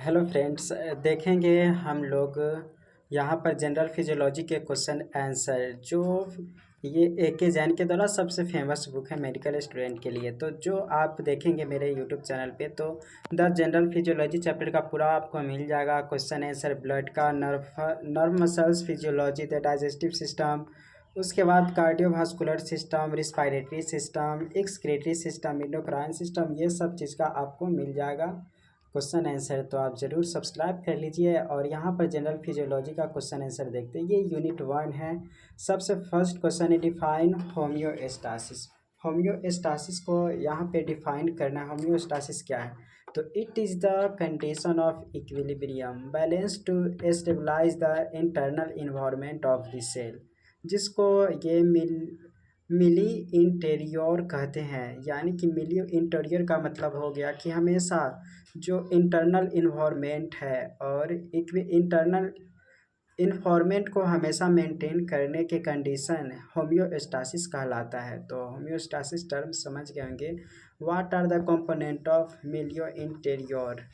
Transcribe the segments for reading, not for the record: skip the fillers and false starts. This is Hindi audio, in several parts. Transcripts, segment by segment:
हेलो फ्रेंड्स, देखेंगे हम लोग यहाँ पर जनरल फिजियोलॉजी के क्वेश्चन आंसर जो ये ए.के. जैन के द्वारा सबसे फेमस बुक है मेडिकल स्टूडेंट के लिए। तो जो आप देखेंगे मेरे यूट्यूब चैनल पे, तो द जनरल फिजियोलॉजी चैप्टर का पूरा आपको मिल जाएगा। क्वेश्चन आंसर, ब्लड का, nerve muscles physiology, the digestive system, उसके बाद cardiovascular system, respiratory system, excretory system, endocrine system, ये सब चीज़ का आपको मिल जाएगा क्वेश्चन आंसर। तो आप ज़रूर सब्सक्राइब कर लीजिए। और यहाँ पर जनरल फिजियोलॉजी का क्वेश्चन आंसर देखते हैं। ये यूनिट 1 है। सबसे फर्स्ट क्वेश्चन है, डिफाइन होम्योस्टासिस। होम्योस्टासिस को यहाँ पे डिफाइन करना है। होम्योस्टासिस क्या है? तो it is the condition of equilibrium balance to stabilise the internal environment of the cell, जिसको ये मिली इंटीरियर कहते हैं। यानी कि मिली इंटीरियर का मतलब हो गया कि हमेशा जो इंटरनल इन्वायरमेंट है और इंटरनल इन्वायरमेंट को हमेशा मेंटेन करने के कंडीशन होम्योस्टासिस कहलाता है। तो होम्योस्टासिस टर्म समझ गए होंगे। What are the component of milieu interior?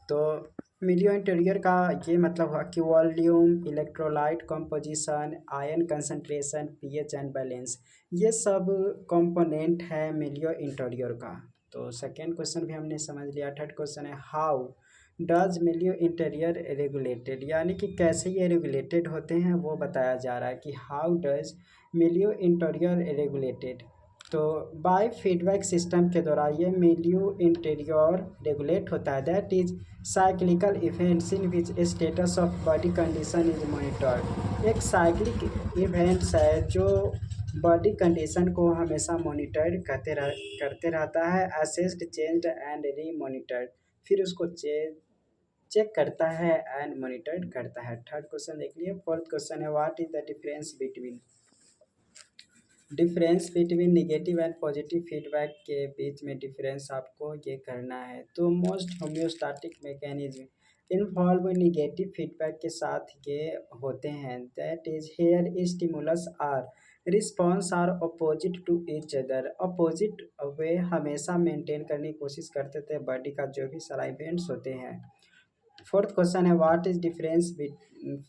तो मिलियो इंटीरियर का ये मतलब हुआ कि volume, electrolyte composition, ion concentration, pH and balance, ये सब कंपोनेंट है मिलियो इंटीरियर का। तो सेकेंड क्वेश्चन भी हमने समझ लिया। थर्ड क्वेश्चन है, हाउ डज मिलियो इंटीरियर रेगुलेटेड, यानी कि कैसे ये रेगुलेटेड होते हैं वो बताया जा रहा है कि हाउ डज मिलियो इंटीरियर रेगुलेटेड। तो बाय फीडबैक सिस्टम के द्वारा ये मिलियो इंटीरियर रेगुलेट होता है। That is cyclical events in which status of body condition is monitored. एक साइक्लिक इवेंट्स है जो बॉडी कंडीशन को हमेशा मॉनिटर करते रहता है। Assessed, changed and re monitored, फिर उसको चेक करता है एंड मॉनिटर करता है। थर्ड क्वेश्चन देख लिए। फोर्थ क्वेश्चन है, what is the difference between negative and positive feedback के बीच में डिफरेंस आपको ये करना है। तो most homeostatic mechanism involve negative feedback के साथ ये होते हैं। That is here stimulus or response are opposite to each other. Opposite वे हमेशा मेंटेन करने की कोशिश करते थे बॉडी का जो भी सारा इवेंट्स होते हैं। फोर्थ क्वेश्चन है, what is difference.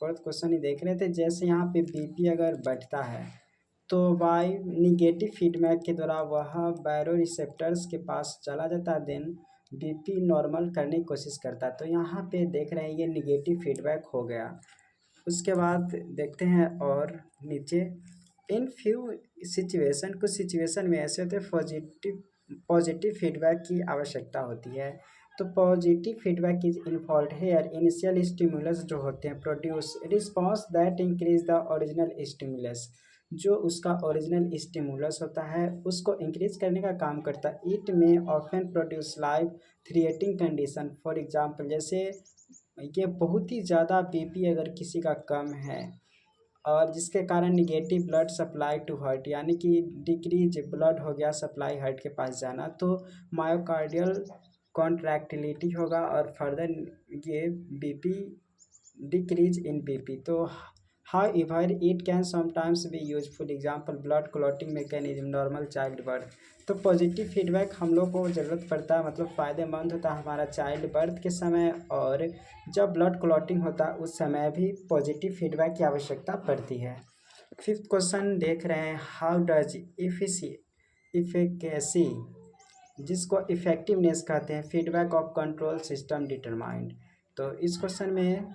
Fourth question ही देख रहे थे। जैसे यहाँ पे बीपी अगर बढ़ता है तो बाय निगेटिव फीडबैक के द्वारा वह बैरो रिसेप्टर्स के पास चला जाता है, देन बीपी नॉर्मल करने की कोशिश करता है। तो यहाँ पे देख रहे हैं ये निगेटिव फीडबैक हो गया। उसके बाद देखते हैं और नीचे, इन फ्यू सिचुएशन, कुछ सिचुएशन में ऐसे होते हैं पॉजिटिव फीडबैक की आवश्यकता होती है। तो positive feedback is involve here. Initial stimulus जो होते हैं produce response that increase the original stimulus, जो उसका ओरिजिनल स्टिमुलस होता है उसको इंक्रीज करने का काम करता है। इट में often produce life threatening condition. For example, जैसे ये बहुत ही ज़्यादा बीपी अगर किसी का कम है और जिसके कारण negative blood supply to heart, यानी कि डिक्रीज ब्लड हो गया सप्लाई हार्ट के पास जाना, तो मायोकार्डियल कॉन्ट्रैक्टिलिटी होगा और फर्दर ये बीपी डिक्रीज इन बीपी। तो however it can sometimes be useful. Example, blood clotting mechanism, normal child birth. तो पॉजिटिव फीडबैक हम लोग को ज़रूरत पड़ता है, मतलब फ़ायदेमंद होता है हमारा चाइल्ड बर्थ के समय, और जब ब्लड क्लॉटिंग होता है उस समय भी पॉजिटिव फीडबैक की आवश्यकता पड़ती है। फिफ्थ क्वेश्चन देख रहे हैं, हाउ डज इफिकेसी, जिसको इफेक्टिवनेस कहते हैं, feedback of control system determined. तो इस क्वेश्चन में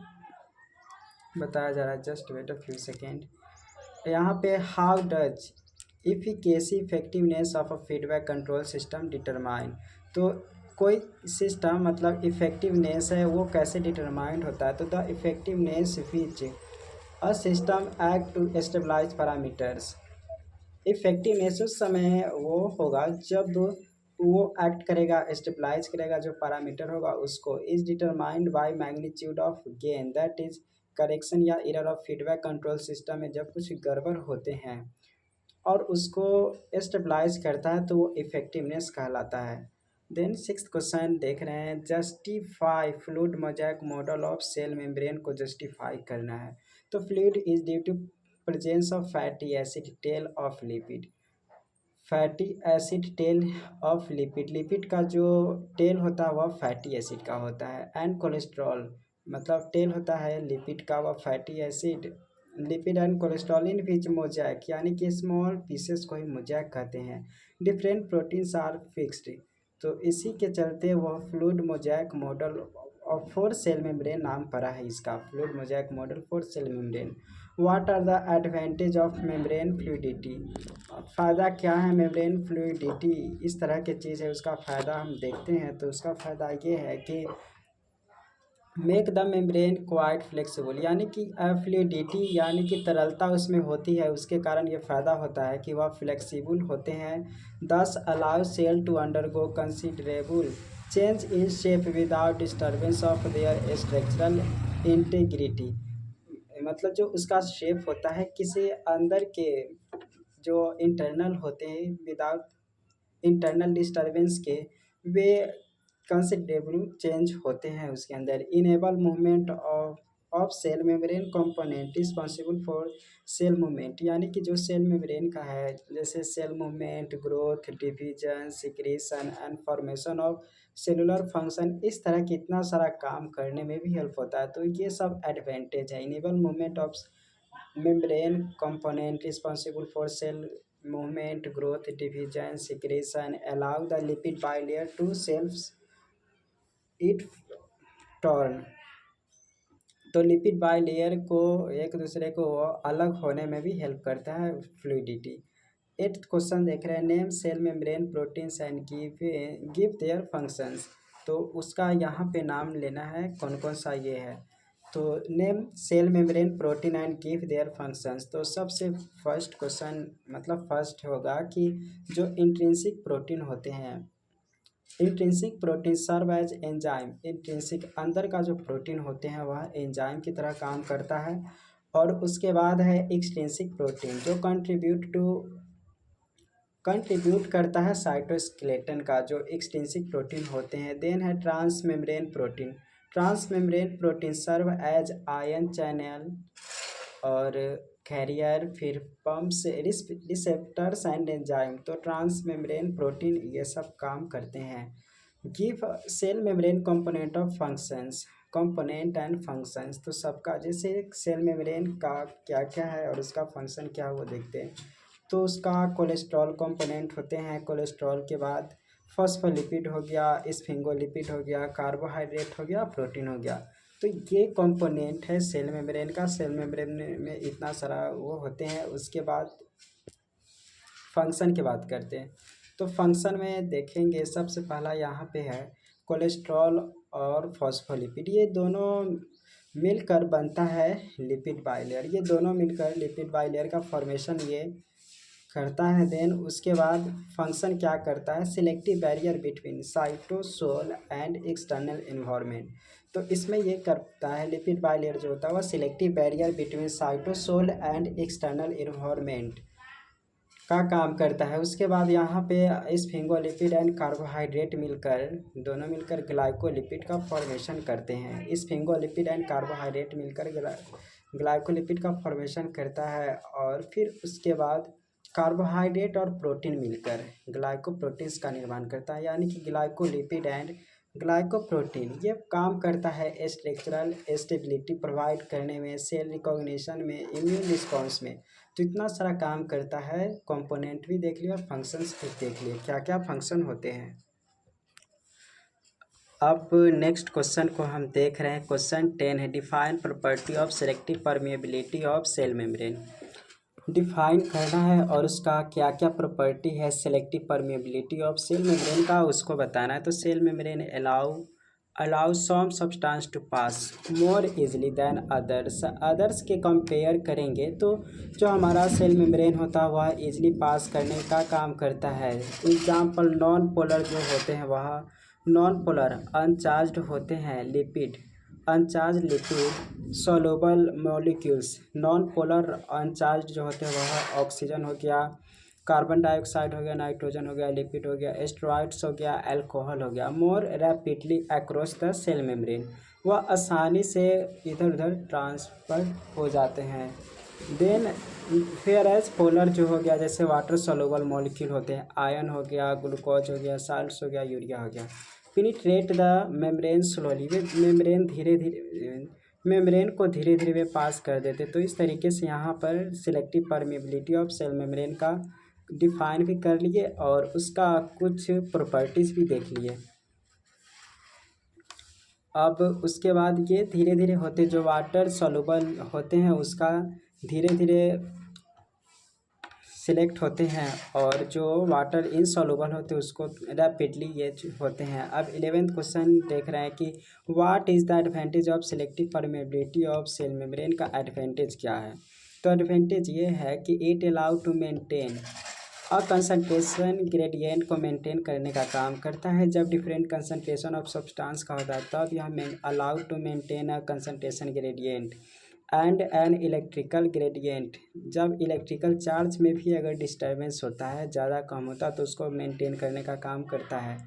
बताया जा रहा है, just wait a few second. यहाँ पे how does efficacy effectiveness of a feedback control system determine. तो कोई सिस्टम मतलब इफेक्टिवनेस है वो कैसे डिटरमाइंड होता है? तो the effectiveness which a system act to stabilise parameters. Effectiveness उस समय वो होगा जब वो एक्ट करेगा, स्टेबलाइज करेगा, जो पैरामीटर होगा उसको। Is determined by magnitude of gain, that is correction या error of feedback control system में जब कुछ गड़बड़ होते हैं और उसको स्टेबलाइज करता है तो वो इफेक्टिवनेस कहलाता है। देन सिक्स्थ क्वेश्चन देख रहे हैं, justify fluid mosaic model of cell membrane को जस्टिफाई करना है। तो fluid is due to presence of fatty acid, tail of lipid. Fatty acid tail of lipid, lipid का जो टेल होता है वह फैटी एसिड का होता है। एंड कोलेस्ट्रॉल, मतलब टेल होता है लिपिड का, वह fatty acid, lipid and cholesterol in which mosaic, यानी कि स्मॉल पीसेस को ही मोजैक कहते हैं। डिफरेंट प्रोटीन्स आर फिक्स्ड, तो इसी के चलते वह फ्लूइड मोजैक मॉडल और फोर सेल मेम्ब्रेन नाम पड़ा है इसका, fluid mosaic model for cell membrane. What are the advantage of membrane fluidity, फ़ायदा क्या है मेम्ब्रेन फ्लूइडिटी, इस तरह की चीज़ है, उसका फ़ायदा हम देखते हैं। तो उसका फ़ायदा ये है कि make the membrane quite flexible, यानी कि फ्लूइडिटी यानी कि तरलता उसमें होती है, उसके कारण ये फ़ायदा होता है कि वह फ्लेक्सिबल होते हैं। Thus allow cell to undergo considerable change in shape without disturbance of their structural integrity, मतलब जो उसका शेप होता है किसी अंदर के जो इंटरनल होते हैं विदाउट इंटरनल डिस्टर्बेंस के, वे कंसिडरेबल चेंज होते हैं उसके अंदर। Enable movement of cell membrane component responsible for cell movement, यानी कि जो सेल मेम्ब्रेन का है, जैसे cell movement, growth, division, secretion and formation of cellular function, इस तरह की इतना सारा काम करने में भी हेल्प होता है। तो ये सब एडवांटेज है। Enable movement of membrane component responsible for cell movement, growth, division, secretion, allow the lipid bilayer to self it torn, तो लिपिड बाइलेयर को एक दूसरे को अलग होने में भी हेल्प करता है फ्लूइडिटी। एट्थ क्वेश्चन देख रहे हैं, name cell membrane proteins and give their functions, तो उसका यहाँ पे नाम लेना है कौन कौन सा ये है। तो name cell membrane protein and give their functions, तो सबसे फर्स्ट क्वेश्चन मतलब फर्स्ट होगा कि जो इंट्रिंसिक प्रोटीन होते हैं, intrinsic protein serve as enzyme, intrinsic अंदर का जो प्रोटीन होते हैं वह एंजाइम की तरह काम करता है। और उसके बाद है एक्सट्रिंसिक प्रोटीन जो कंट्रीब्यूट करता है साइटोस्केलेटन का, जो एक्सट्रिंसिक प्रोटीन होते हैं। देन है transmembrane protein, transmembrane protein serve as ion channel और कैरियर, फिर पम्प्स, रिसेप्टर्स एंड एंजाइम, तो ट्रांस मेम्ब्रेन प्रोटीन ये सब काम करते हैं। Give cell membrane component of functions, component and functions, तो सबका जैसे सेल मेम्ब्रेन का क्या क्या है और उसका फंक्शन क्या है वो देखते हैं। तो उसका कोलेस्ट्रॉल कंपोनेंट होते हैं, कोलेस्ट्रॉल के बाद फॉस्फोलिपिड हो गया, स्फिंगोलिपिड हो गया, कार्बोहाइड्रेट हो गया, प्रोटीन हो गया। तो ये कंपोनेंट है सेल मेम्ब्रेन का। सेल मेम्ब्रेन में इतना सारा वो होते हैं। उसके बाद फंक्शन की बात करते हैं। तो फंक्शन में देखेंगे सबसे पहला यहाँ पे है कोलेस्ट्रॉल और फॉस्फोलिपिड, ये दोनों मिलकर बनता है लिपिड बाइलेयर, ये दोनों मिलकर लिपिड बाइलेयर का फॉर्मेशन ये करता है। देन उसके बाद फंक्शन क्या करता है, selective barrier between cytosol and external environment, तो इसमें ये करता है लिपिड बाइलेयर जो होता है वह selective barrier between cytosol and external environment का काम करता है। उसके बाद यहाँ पे स्फिंगोलिपिड एंड कार्बोहाइड्रेट मिलकर, दोनों मिलकर ग्लाइकोलिपिड का फॉर्मेशन करते हैं। स्फिंगोलिपिड एंड कार्बोहाइड्रेट मिलकर ग्लाइकोलिपिड का फॉर्मेशन करता है। और फिर उसके बाद कार्बोहाइड्रेट और प्रोटीन मिलकर ग्लाइकोप्रोटीन्स का निर्माण करता है, यानी कि ग्लाइकोलिपिड एंड ग्लाइकोप्रोटीन ये काम करता है स्ट्रक्चरल स्टेबिलिटी प्रोवाइड करने में, सेल रिकॉग्निशन में, इम्यून रिस्पॉन्स में। तो इतना सारा काम करता है। कंपोनेंट भी देख लिया और फंक्शंस भी देख लिए क्या क्या फंक्शन होते हैं। अब नेक्स्ट क्वेश्चन को हम देख रहे हैं, क्वेश्चन 10 है, define property of selective permeability of cell membrane, define करना है और उसका क्या क्या प्रॉपर्टी है selective permeability of cell membrane का उसको बताना है। तो cell membrane allow some substance to pass more easily than others के कंपेयर करेंगे तो जो हमारा सेल मेम्ब्रेन होता है वह इजली पास करने का काम करता है। एग्जाम्पल नॉन पोलर जो होते हैं वह नॉन पोलर अनचार्ज्ड होते हैं lipid, अनचार्ज lipid soluble molecules, non polar अनचार्ज जो होते हैं वह ऑक्सीजन हो गया, कार्बन डाइऑक्साइड हो गया, नाइट्रोजन हो गया, लिपिड हो गया, एस्टेरॉइड्स हो गया, अल्कोहल हो गया। More rapidly across the cell membrane, वह आसानी से इधर उधर ट्रांसफर हो जाते हैं। देन फेयर एज पोलर जो हो गया, जैसे वाटर सोलुबल मॉलिक्यूल होते हैं, आयन हो गया, ग्लूकोज हो गया, साल्ट्स हो गया, यूरिया हो गया, पिनिट्रेट द मेम्ब्रेन स्लोली, वे मेम्ब्रेन को धीरे धीरे वे पास कर देते। तो इस तरीके से यहाँ पर selective permeability of cell membrane का डिफाइन भी कर लिए और उसका कुछ प्रॉपर्टीज़ भी देख लिए। अब उसके बाद ये धीरे धीरे होते जो वाटर सॉल्युबल होते हैं उसका धीरे धीरे सिलेक्ट होते हैं और जो वाटर इनसॉल्युबल होते हैं उसको रैपिडली ये होते हैं। अब 11th क्वेश्चन देख रहे हैं कि what is the advantage of selective permeability of cell membrane का एडवांटेज क्या है। तो एडवांटेज ये है कि it allow to maintain concentration gradient को मेंटेन करने का काम करता है। जब डिफरेंट कंसंट्रेशन ऑफ सब्सटेंस का होता है तब यह allow to maintain a concentration gradient and an electrical gradient. जब इलेक्ट्रिकल चार्ज में भी अगर डिस्टर्बेंस होता है, ज़्यादा कम होता है, तो उसको मेंटेन करने का काम करता है।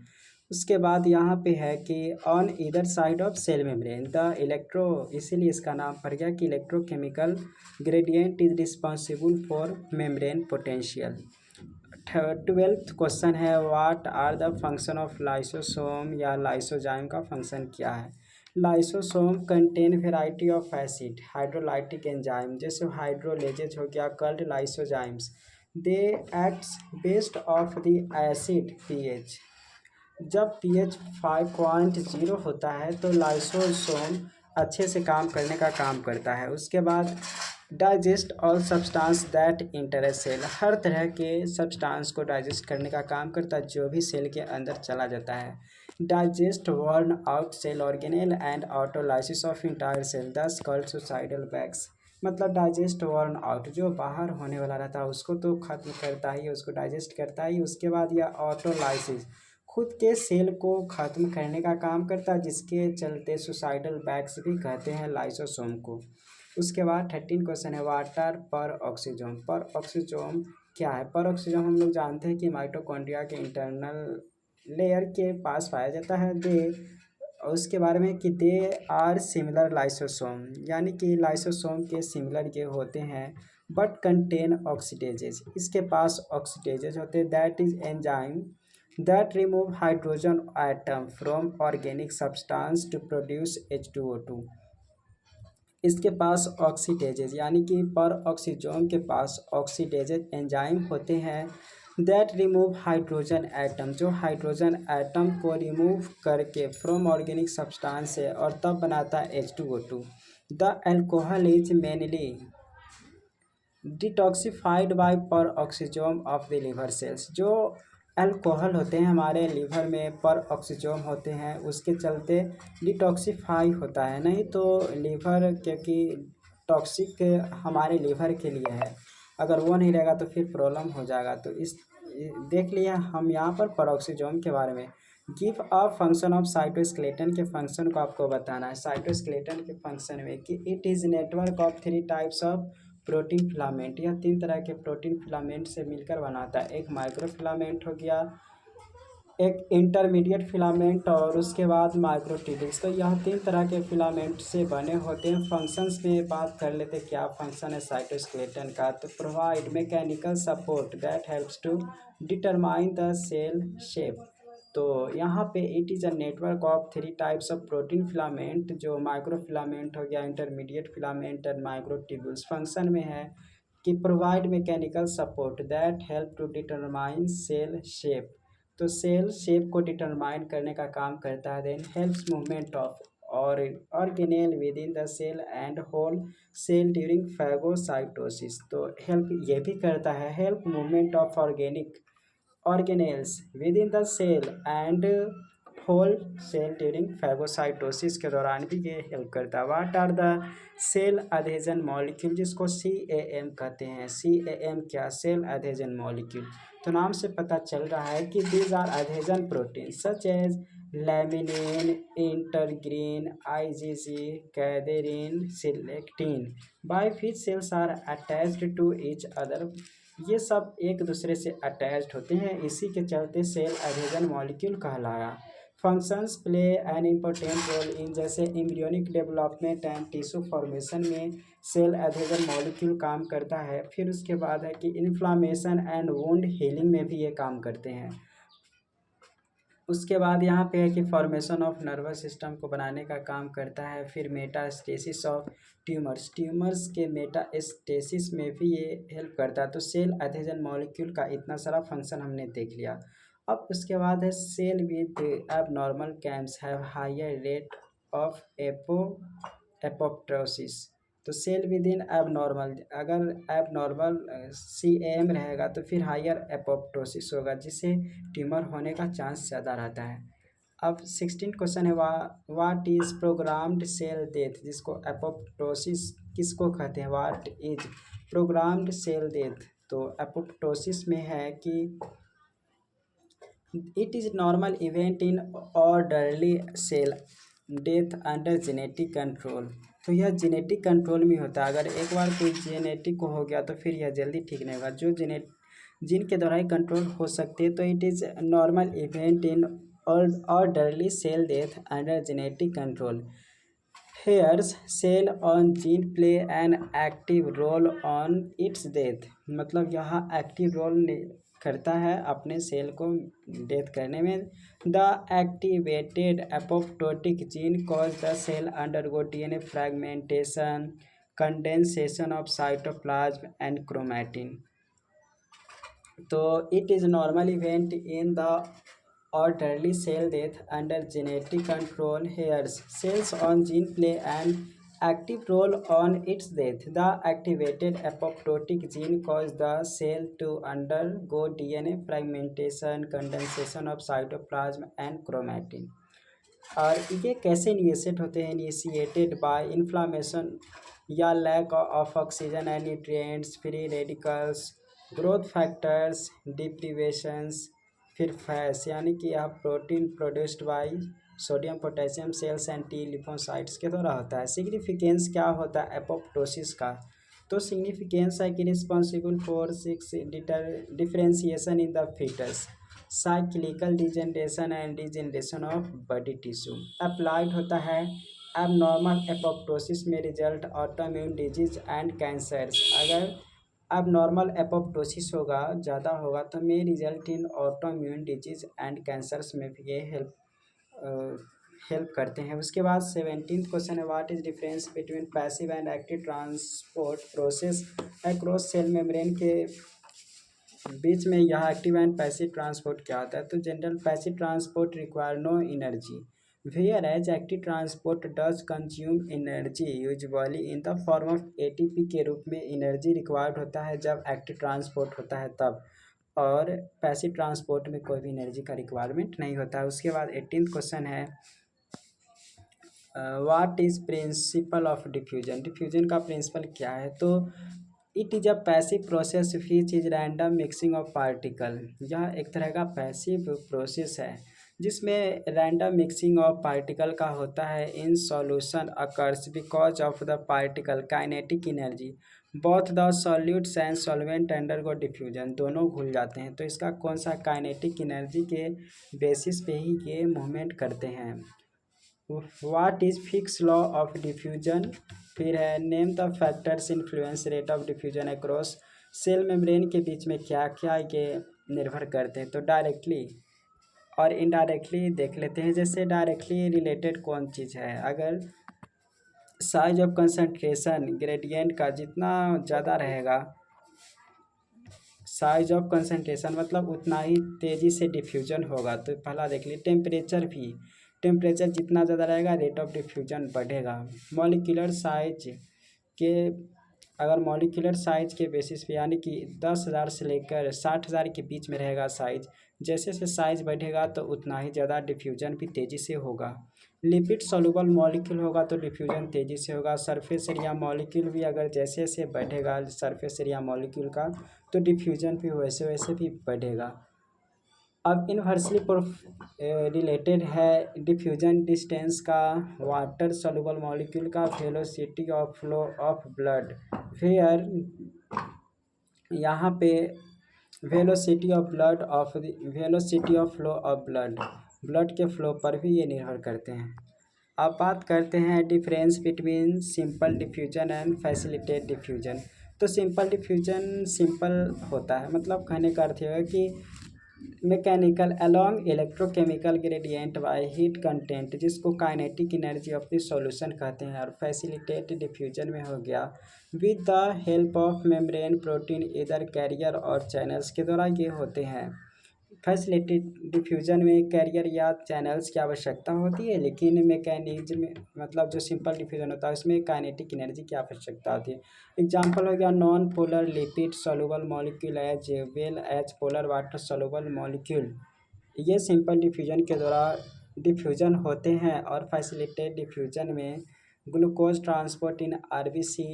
उसके बाद यहाँ पे है कि on either side of cell membrane the electro, इसीलिए इसका नाम पड़ गया कि electrochemical gradient is responsible for membrane potential. 12th question है what are the function of lysosome या लाइसोजाइम का फंक्शन क्या है। Lysosome contain variety of acid hydrolytic enzyme, जैसे हाइड्रोलेजेज हो गया, called lysozymes, they acts based of the acid pH. जब पीएच 5.0 होता है तो लाइसोसोम अच्छे से काम करने का काम करता है। उसके बाद digest all substance that enter cell, हर तरह के सब्सटेंस को डाइजेस्ट करने का काम करता है जो भी सेल के अंदर चला जाता है। Digest worn out cell organelle and autolysis of entire cell thus called suicidal bags. मतलब डाइजेस्ट वर्न आउट जो बाहर होने वाला रहता है उसको तो खत्म करता ही, उसको डाइजेस्ट करता ही। उसके बाद यह ऑटोलाइसिस खुद के सेल को ख़त्म करने का काम करता है, जिसके चलते सुसाइडल बैग्स भी कहते हैं लाइसोसोम को। उसके बाद 13 क्वेश्चन है वाटर पर ऑक्सीजोम। पर ऑक्सीजोम क्या है। पर ऑक्सीजोम हम लोग जानते हैं कि माइटोकॉन्ड्रिया के इंटरनल लेयर के पास पाया जाता है। दे उसके बारे में कि दे आर सिमिलर लाइसोसोम, यानी कि लाइसोसोम के सिमिलर ये होते हैं बट कंटेन ऑक्सीडेजेज, इसके पास ऑक्सीडेजेज होते हैं। That is enzyme that remove hydrogen atom from organic substance to produce H2O2। इसके पास ऑक्सीडेजेज यानी कि पर ऑक्सीजोम के पास ऑक्सीडेजेज एंजाइम होते हैं दैट रिमूव हाइड्रोजन एटम, जो हाइड्रोजन एटम को रिमूव करके फ्रॉम ऑर्गेनिक सब्सटेंस से और तब बनाता है H2O2। The alcohol is mainly detoxified by peroxisome of the liver cells. जो अल्कोहल होते हैं हमारे लीवर में पर ऑक्सीजोम होते हैं, उसके चलते डिटॉक्सिफाई होता है। नहीं तो लीवर क्योंकि टॉक्सिक हमारे लीवर के लिए है, अगर वो नहीं रहेगा तो फिर प्रॉब्लम हो जाएगा। तो इस देख लिया हम यहाँ पर ऑक्सीजोम के बारे में। Give a function of cytoskeleton के फंक्शन को आपको बताना है। साइटोस्केलेटन के फंक्शन में कि it is network of 3 types of protein filament, यह 3 तरह के प्रोटीन फिलामेंट से मिलकर बनाता है। एक माइक्रो फिलामेंट हो गया, एक इंटरमीडिएट फिलामेंट और उसके बाद माइक्रोट्यूब्यूल्स। तो यह 3 तरह के फिलामेंट से बने होते हैं। फंक्शंस में बात कर लेते हैं क्या फंक्शन है साइटोस्केलेटन का। तो provide mechanical support that helps to determine the cell shape. तो यहाँ पे it is a network of 3 types of protein filament, जो माइक्रो फिलामेंट हो गया, intermediate filament and microtubules. Function में है कि provide mechanical support that help to determine cell shape. तो सेल शेप को डिटरमाइन करने का काम करता है। देन हेल्प्स मूवमेंट ऑफ और organelle within the cell and whole cell during phagocytosis. तो हेल्प ये भी करता है, help movement of organic organelles within the cell and whole cell during phagocytosis के दौरान भी ये हेल्प करता है। What are the cell adhesion molecule, जिसको CAM कहते हैं। CAM क्या, सेल अधेजन मॉलिक्यूल। तो नाम से पता चल रहा है कि these are adhesion protein such as laminin, integrin, IgG, cadherin, selectin, by which cells are attached to each other. ये सब एक दूसरे से अटैच्ड होते हैं, इसी के चलते सेल एडहेजन मॉलिक्यूल कहलाया। Functions play an important role in, जैसे embryonic development and tissue formation में सेल एडेजन मॉलिक्यूल काम करता है। फिर उसके बाद है कि इन्फ्लामेशन एंड वुंड हीलिंग में भी ये काम करते हैं। उसके बाद यहाँ पे है कि फॉर्मेशन ऑफ नर्वस सिस्टम को बनाने का काम करता है। फिर मेटास्टेसिस ऑफ ट्यूमर्स, ट्यूमर्स के मेटास्टेसिस में भी ये हेल्प करता है। तो सेल एडेजन मॉलिक्यूल का इतना सारा फंक्शन हमने देख लिया। अब उसके बाद है cell with abnormal CAMs have higher rate of apoptosis. तो सेल विद इन एबनॉर्मल, अगर एबनॉर्मल CAM रहेगा तो फिर हायर एपोप्टोसिस होगा, जिससे ट्यूमर होने का चांस ज़्यादा रहता है। अब 16 क्वेश्चन है, what is programmed cell death, जिसको एपोप्टोसिस किसको कहते हैं, what is programmed cell death. तो एपोप्टोसिस में है कि it is normal event in orderly cell death under genetic control. तो यह जेनेटिक कंट्रोल में होता है। अगर एक बार कोई जेनेटिक को हो गया तो फिर यह जल्दी ठीक नहीं होगा। जो जिन के द्वारा ही कंट्रोल हो सकते हैं। तो it is normal event in orderly cell death under genetic control. Here's cell own gene play an active role on its death, मतलब यहाँ एक्टिव रोल करता है अपने सेल को डेथ करने में। The activated apoptotic gene cause the cell undergo DNA fragmentation, condensation of cytoplasm and chromatin. तो it is normal event in the orderly cell death under genetic control. Here's cells on gene play an active role on its death. The activated apoptotic gene causes the cell to undergo DNA fragmentation, condensation of cytoplasm and chromatin. और ये कैसे इनिशिएट होते हैं, इनिशिएटेड बाय इन्फ्लामेशन या lack of oxygen and nutrients, free radicals, growth factors, deprivations. फिर फैस यानी कि यह protein produced by sodium potassium cells and T lymphocytes के द्वारा होता है। सिग्निफिकेंस क्या होता है एपोप्टोसिस का, तो सिग्निफिकेंस है कि responsible for 6 differentiation in the foetus, cyclical degeneration and degeneration of body tissue. Applied होता है एबनॉर्मल एपोप्टोसिस में result autoimmune disease and cancers. अगर अब नॉर्मल एपोप्टोसिस होगा, ज़्यादा होगा, तो may result in autoimmune disease and cancers में भी ये हेल्प करते हैं। उसके बाद 17th क्वेश्चन है, what is difference between passive and active transport process across cell membrane के बीच में यह एक्टिव एंड पैसिव ट्रांसपोर्ट क्या होता है। तो general passive transport require no energy, whereas active transport does consume energy usually in the form of ATP के रूप में एनर्जी रिक्वायर्ड होता है जब एक्टिव ट्रांसपोर्ट होता है तब, और पैसिव ट्रांसपोर्ट में कोई भी एनर्जी का रिक्वायरमेंट नहीं होता है। उसके बाद 18th क्वेश्चन है, what is principle of diffusion, diffusion का प्रिंसिपल क्या है। तो it is a passive process which is random mixing of particle. यह एक तरह का पैसिव प्रोसेस है जिसमें रैंडम मिक्सिंग ऑफ पार्टिकल का होता है। In solution occurs because of the particle kinetic energy, both the solutes and solvent undergo diffusion, दोनों घुल जाते हैं। तो इसका कौन सा काइनेटिक एनर्जी के बेसिस पे ही ये मूवमेंट करते हैं। What is Fick's law of diffusion. फिर है, name the factors influence rate of diffusion across cell membrane के बीच में क्या क्या ये निर्भर करते हैं। तो डायरेक्टली और इनडायरेक्टली देख लेते हैं। जैसे डायरेक्टली रिलेटेड कौन चीज़ है, अगर साइज ऑफ कंसंट्रेशन ग्रेडियंट का जितना ज़्यादा रहेगा, साइज ऑफ कंसंट्रेशन मतलब उतना ही तेज़ी से डिफ्यूजन होगा। तो पहला देख लीजिए, टेम्परेचर भी, टेम्परेचर जितना ज़्यादा रहेगा रेट ऑफ डिफ्यूजन बढ़ेगा। मॉलिक्यूलर साइज के, अगर मॉलिक्यूलर साइज के बेसिस पे यानी कि 10,000 से लेकर 60,000 के बीच में रहेगा साइज, जैसे जैसे साइज बढ़ेगा तो उतना ही ज़्यादा डिफ्यूजन भी तेज़ी से होगा। लिपिड सॉल्युबल मॉलिक्यूल होगा तो डिफ्यूजन तेज़ी से होगा। सरफेस एरिया मॉलिक्यूल भी अगर जैसे जैसे बढ़ेगा सरफेस एरिया मॉलिक्यूल का, तो डिफ्यूजन भी वैसे वैसे भी बढ़ेगा। अब इनवर्सली रिलेटेड है डिफ्यूजन डिस्टेंस का वाटर सॉल्युबल मॉलिक्यूल का velocity of flow of blood. Where यहाँ पे velocity of flow of blood, blood के फ्लो पर भी ये निर्भर करते हैं। अब बात करते हैं difference between simple diffusion and facilitate diffusion. तो सिंपल डिफ्यूजन सिंपल होता है, मतलब कहने का अर्थ है कि mechanical along electrochemical gradient by heat content, जिसको kinetic energy of the solution कहते हैं। और फैसिलिटेट डिफ्यूजन में हो गया with the help of membrane protein इधर कैरियर और चैनल्स के द्वारा ये होते हैं। फैसिलिटेट डिफ्यूजन में कैरियर या चैनल्स की आवश्यकता होती है, लेकिन मैकेनिज्म मतलब जो सिंपल डिफ्यूजन होता है उसमें काइनेटिक एनर्जी की आवश्यकता होती है। एग्जाम्पल हो गया non polar lipid soluble molecule as well as polar water soluble molecule, ये सिंपल डिफ्यूजन के द्वारा डिफ्यूजन होते हैं। और फैसिलिटेट डिफ्यूजन में glucose transport in RBC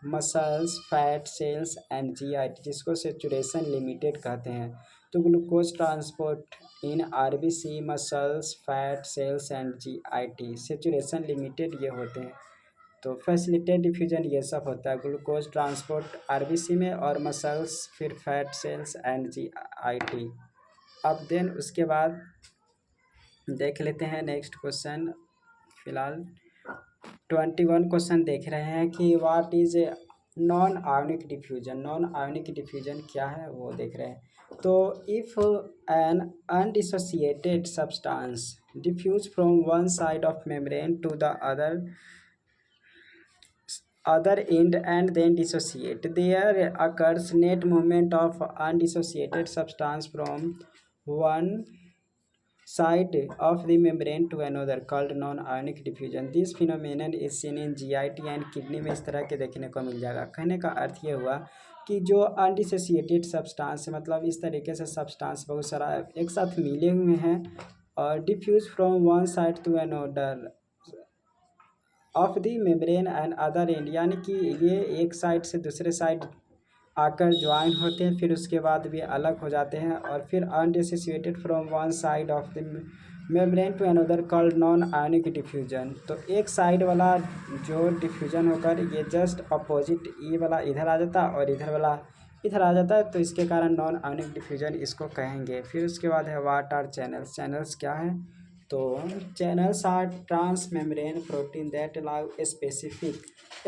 muscles fat cells and GIT, जिसको सेचुरेशन लिमिटेड कहते हैं। तो glucose transport in RBC muscles fat cells and GIT saturation limited ये होते हैं। तो फैसिलिटेट डिफ्यूजन ये सब होता है, ग्लूकोज ट्रांसपोर्ट आरबीसी में और मसल्स फिर फैट सेल्स एंड जीआईटी। अब देन उसके बाद देख लेते हैं नेक्स्ट क्वेश्चन। फिलहाल 21 क्वेश्चन देख रहे हैं कि what is non ionic diffusion. Non ionic diffusion क्या है वो देख रहे हैं। तो if an undissociated substance diffuse from one side of membrane to the other end and then dissociate, there occurs net movement of undissociated substance from one side of the membrane to another called non-ionic diffusion. This phenomenon is seen in GIT and kidney में इस तरह के देखने को मिल जाएगा। कहने का अर्थ ये हुआ कि जो अनडिसोसिएटेड सब्सटेंस मतलब इस तरीके से सब्सटेंस बहुत सारा एक साथ मिले हुए हैं और diffuse from one side to another of the membrane and other end, यानी कि ये एक साइड से दूसरे साइड आकर ज्वाइन होते हैं, फिर उसके बाद भी अलग हो जाते हैं और फिर undissociated from one side of the membrane to another called non ionic diffusion. तो एक साइड वाला जो डिफ्यूजन होकर ये जस्ट अपोजिट, ये वाला इधर आ जाता है और इधर वाला इधर आ जाता है, तो इसके कारण नॉन आयोनिक डिफ्यूजन इसको कहेंगे। फिर उसके बाद है व्हाट आर चैनल्स। चैनल्स क्या है? तो channels are transmembrane protein that allow specific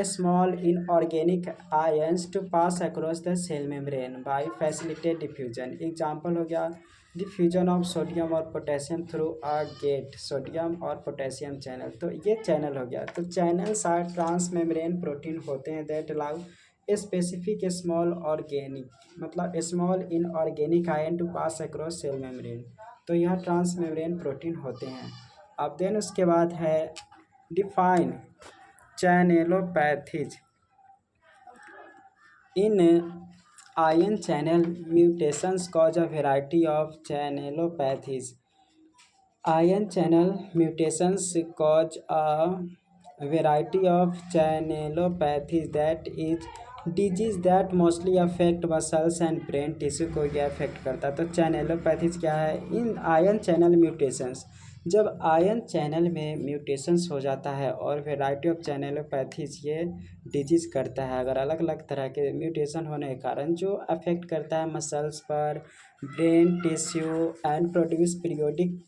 small inorganic ions to pass across the cell membrane by facilitate diffusion. Example हो गया डिफ्यूजन ऑफ सोडियम और potassium through a gate sodium और पोटेशियम चैनल। तो ये चैनल हो गया। तो channels are transmembrane protein होते हैं that allow specific small organic मतलब small inorganic ion to pass across cell membrane. तो यह ट्रांस मेम्ब्रेन प्रोटीन होते हैं। अब देन उसके बाद है define channelopathies in ion channel mutations cause a variety of channelopathies. Ion channel mutations cause a variety of channelopathies that is disease that mostly affect muscles and brain tissue को यह अफेक्ट करता है। तो चैनलोपैथीज क्या है? इन आयन चैनल म्यूटेशंस, जब आयन चैनल में म्यूटेशंस हो जाता है और वेराइटी ऑफ चैनलोपैथीज ये डिजीज करता है, अगर अलग अलग तरह के म्यूटेशन होने के कारण जो अफेक्ट करता है मसल्स पर, brain tissue and produce periodic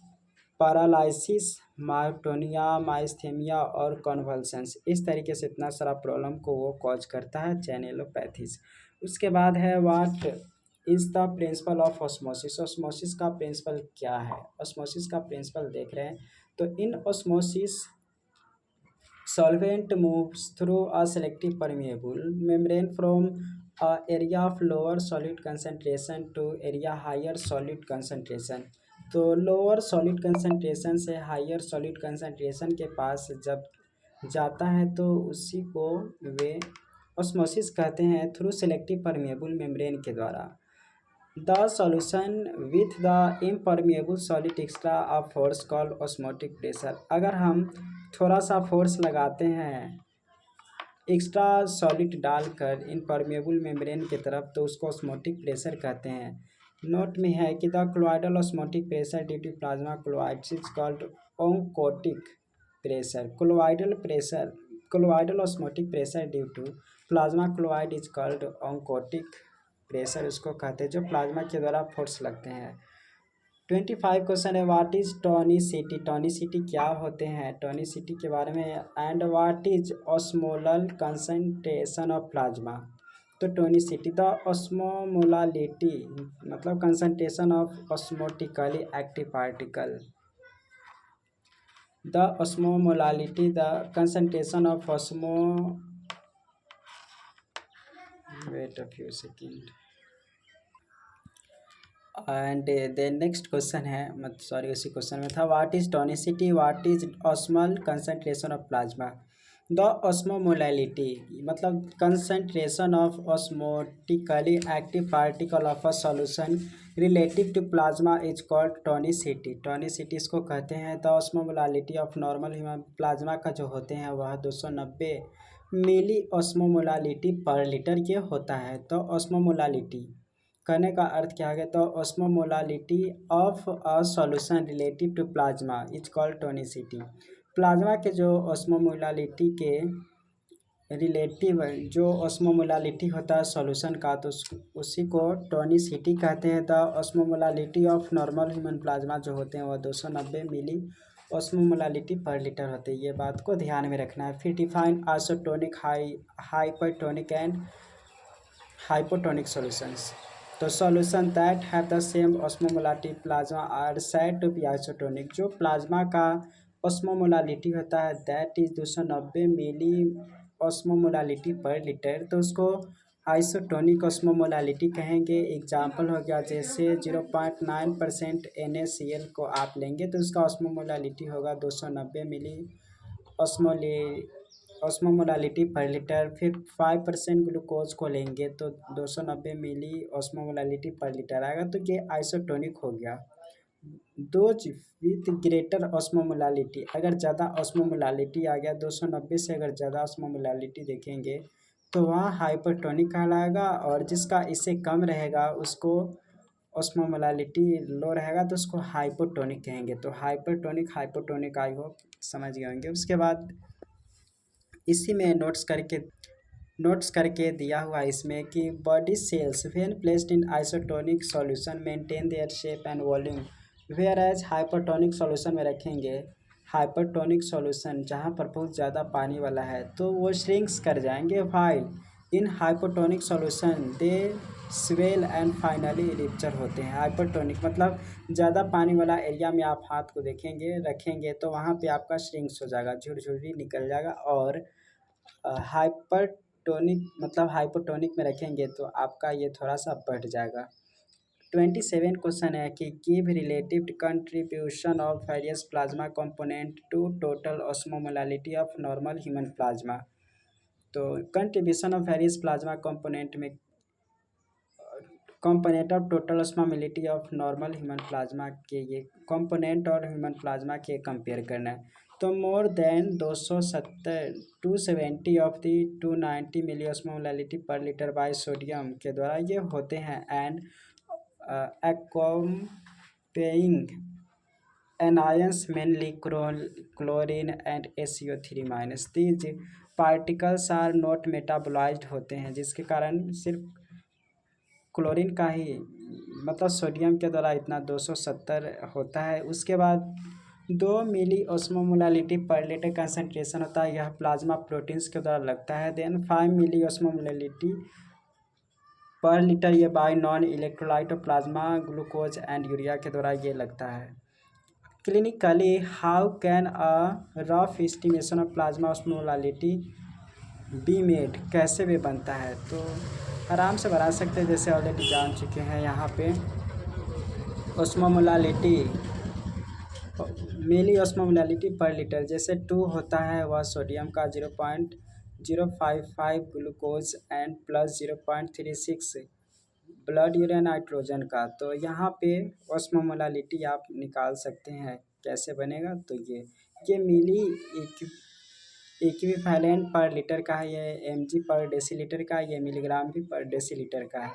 paralysis myotonia myasthenia और कॉन्वल्सन्स, इस तरीके से इतना सारा प्रॉब्लम को वो कॉज करता है चैनलोपैथीज। उसके बाद है what is the principle of osmosis. Osmosis का प्रिंसिपल क्या है? ऑस्मोसिस का प्रिंसिपल देख रहे हैं। तो इन osmosis solvent moves through a selective permeable membrane from a area of lower solid concentration to area higher solid concentration। तो लोअर सॉलिड कंसंट्रेशन से हायर सॉलिड कंसंट्रेशन के पास जब जाता है तो उसी को वे ऑस्मोसिस कहते हैं थ्रू सेलेक्टिव परमेबल मेम्ब्रेन के द्वारा। The solution with the impermeable solid extra a force called osmotic pressure. अगर हम थोड़ा सा फोर्स लगाते हैं एक्स्ट्रा सॉलिड डालकर इम्परमेबल मेम्ब्रेन की तरफ तो उसको ऑस्मोटिक प्रेशर कहते हैं। नोट में है कि the colloidal osmotic pressure due to plasma chlorides is called oncotic pressure. Colloidal osmotic pressure due to plasma chloride is called oncotic pressure उसको कहते हैं जो प्लाज्मा के द्वारा फोर्स लगते हैं। 25 क्वेश्चन है, व्हाट इज टोनिसिटी, टोनिसिटी क्या होते हैं, टोनिसिटी के बारे में। And what is osmolal concentration of plasma. तो टोनिसिटी द ऑस्मोमोलालिटी मतलब concentration of osmotically active particle, the osmolality the concentration of osmo, wait a few second. And then next question है, मत सॉरी उसी क्वेश्चन में था, what is tonicity, what is osmolal concentration of plasma. The osmolality मतलब concentration of osmotically active particle of a solution relative to plasma is called tonicity, tonicity इसको कहते हैं। The osmolality of normal human plasma का जो होते हैं वह 290 मिली ऑस्मोमोलैलिटी पर लीटर ये होता है। तो ऑस्मोमोलैलिटी कहने का अर्थ क्या है, तो osmolality of a solution relative to plasma is called tonicity. Plasma के जो ऑस्मोमोलालिटी के रिलेटिव जो ऑस्मोमोलालिटी होता है सॉल्यूशन का, तो उसी को टोनिसिटी कहते हैं। The osmolality of normal human plasma जो होते हैं वह 290 मिली ऑस्मोमोलालिटी पर लीटर होते हैं, ये बात को ध्यान में रखना है। फिर define isotonic, hypertonic and hypotonic solutions, तो solution that have the same osmomolality plasma are said to be isotonic। जो प्लाज्मा का osmomolality होता है that is 290 मिली osmomolality पर लीटर, तो उसको आइसोटोनिक ऑस्मोमोलालिटी कहेंगे। एग्जाम्पल हो गया जैसे 0.9% NaCl को आप लेंगे तो उसका ऑस्मोमोलालिटी होगा 290 मिली ऑस्मोले ऑस्मोमोलालिटी पर लीटर। फिर 5% ग्लूकोज को लेंगे तो 290 मिली ऑस्मोमोलालिटी पर लीटर आएगा, तो ये आइसोटोनिक हो गया। दोज विथ ग्रेटर ऑस्मोमोलालिटी, अगर ज़्यादा ऑस्मोमोलालिटी आ गया 290 से अगर ज़्यादा ऑस्मोमोलालिटी देखेंगे तो वहाँ हाइपरटोनिक कहलाएगा, और जिसका इससे कम रहेगा उसको ऑस्मोमोलालिटी लो रहेगा तो उसको हाइपोटोनिक कहेंगे। तो हाइपरटोनिक हाइपोटोनिक आई होप समझ गए होंगे। उसके बाद इसी में नोट्स करके दिया हुआ इसमें कि body cells when placed in isotonic solution maintain their shape and volume, whereas hypertonic solution में रखेंगे। हाइपरटोनिक सॉल्यूशन जहाँ पर बहुत ज़्यादा पानी वाला है तो वो श्रिंक्स कर जाएंगे, while in hypotonic solution they swell and finally rupture होते हैं। हाइपरटोनिक मतलब ज़्यादा पानी वाला एरिया में आप हाथ को देखेंगे रखेंगे तो वहाँ पे आपका श्रिंक्स हो जाएगा, झुरझुरी निकल जाएगा। और हाइपरटोनिक मतलब हाइपोटोनिक में रखेंगे तो आपका ये थोड़ा सा बढ़ जाएगा। 27 क्वेश्चन है कि give relative contribution of various plasma component to total osmolality of normal human plasma. तो contribution of various plasma component में component of total osmolality of normal human plasma के ये कंपोनेंट और ह्यूमन प्लाज्मा के कंपेयर करना है। तो more than 270 270 of the 290 milli ऑस्मोमोलालिटी per litre bye sodium के द्वारा ये होते हैं। And accompanying anions mainly chlorine and SiO3-। these particles are not metabolized होते हैं, जिसके कारण सिर्फ क्लोरीन का ही मतलब सोडियम के द्वारा इतना 270 होता है। उसके बाद 2 मिली ऑस्मोमोलालिटी पर लीटर कंसंट्रेशन होता है, यह प्लाज्मा प्रोटीन्स के द्वारा लगता है। देन 5 मिली ऑस्मोमोलालिटी पर लीटर ये बाय नॉन इलेक्ट्रोलाइट और प्लाज्मा ग्लूकोज एंड यूरिया के द्वारा ये लगता है। Clinically how can a rough estimation of plasma osmolality be made, कैसे भी बनता है, तो आराम से बना सकते हैं जैसे ऑलरेडी जान चुके हैं। यहाँ पे ऑस्मोमोलालिटी मिली ऑस्मोमोलालिटी पर लीटर जैसे 2 होता है वह सोडियम का 0.055 glucose and plus 0.36 blood urea nitrogen का। तो यहाँ पे ऑस्मोमोलालिटी आप निकाल सकते हैं, कैसे बनेगा, तो ये मिली इक्विवेलेंट पर लीटर का है, ये mg पर डेसीलीटर का, ये मिलीग्राम भी पर डेसीलीटर का है।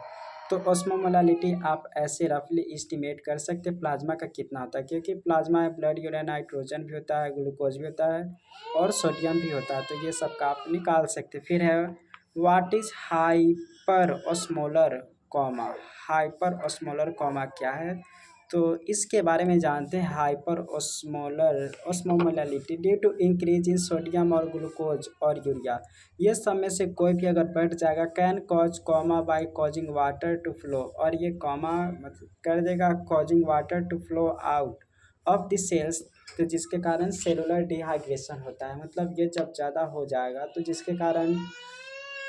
तो ऑस्मोमोलालिटी आप ऐसे रफली एस्टिमेट कर सकते हैं प्लाज्मा का कितना होता है, क्योंकि प्लाज्मा में ब्लड यूरिया नाइट्रोजन भी होता है, ग्लूकोज भी होता है और सोडियम भी होता है, तो ये सब का आप निकाल सकते हैं। फिर है what is hyper osmolar coma, hyper osmolar coma क्या है, तो इसके बारे में जानते हैं। Hyper osmolality due to increase in sodium और ग्लूकोज और यूरिया, ये सब में से कोई भी अगर बढ़ जाएगा, can cause coma by causing water to flow, और ये कॉमा मतलब कर देगा causing water to flow out of the cells, तो जिसके कारण सेलुलर डिहाइड्रेशन होता है। मतलब ये जब ज़्यादा हो जाएगा तो जिसके कारण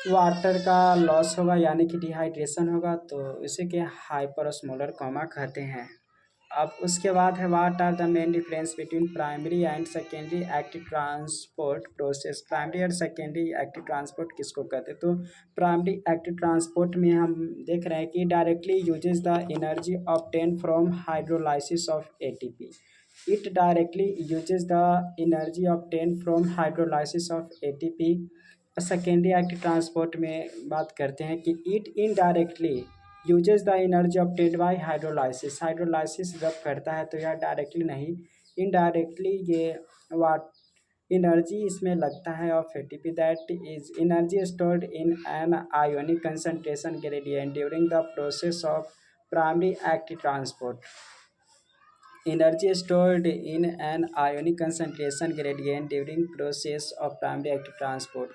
वाटर का लॉस होगा, यानी कि डिहाइड्रेशन होगा, तो इसे के हाइपर ऑस्मोलर कॉमा कहते हैं। अब उसके बाद है what are the main difference between primary and secondary active transport process. Primary और सेकेंडरी एक्टिव ट्रांसपोर्ट किसको कहते हैं? तो प्राइमरी एक्टिव ट्रांसपोर्ट में हम देख रहे हैं कि directly uses the energy obtain from hydrolysis of ATP. It directly uses the energy obtain from hydrolysis of ATP. Secondary active transport में बात करते हैं कि it indirectly uses the energy obtained by hydrolysis. Hydrolysis जब करता है तो यह डायरेक्टली नहीं, इनडायरेक्टली ये वाट एनर्जी इसमें लगता है of ATP, that is energy stored in an ionic concentration gradient during the process of primary active transport. Energy stored in an ionic concentration gradient during process of primary active transport.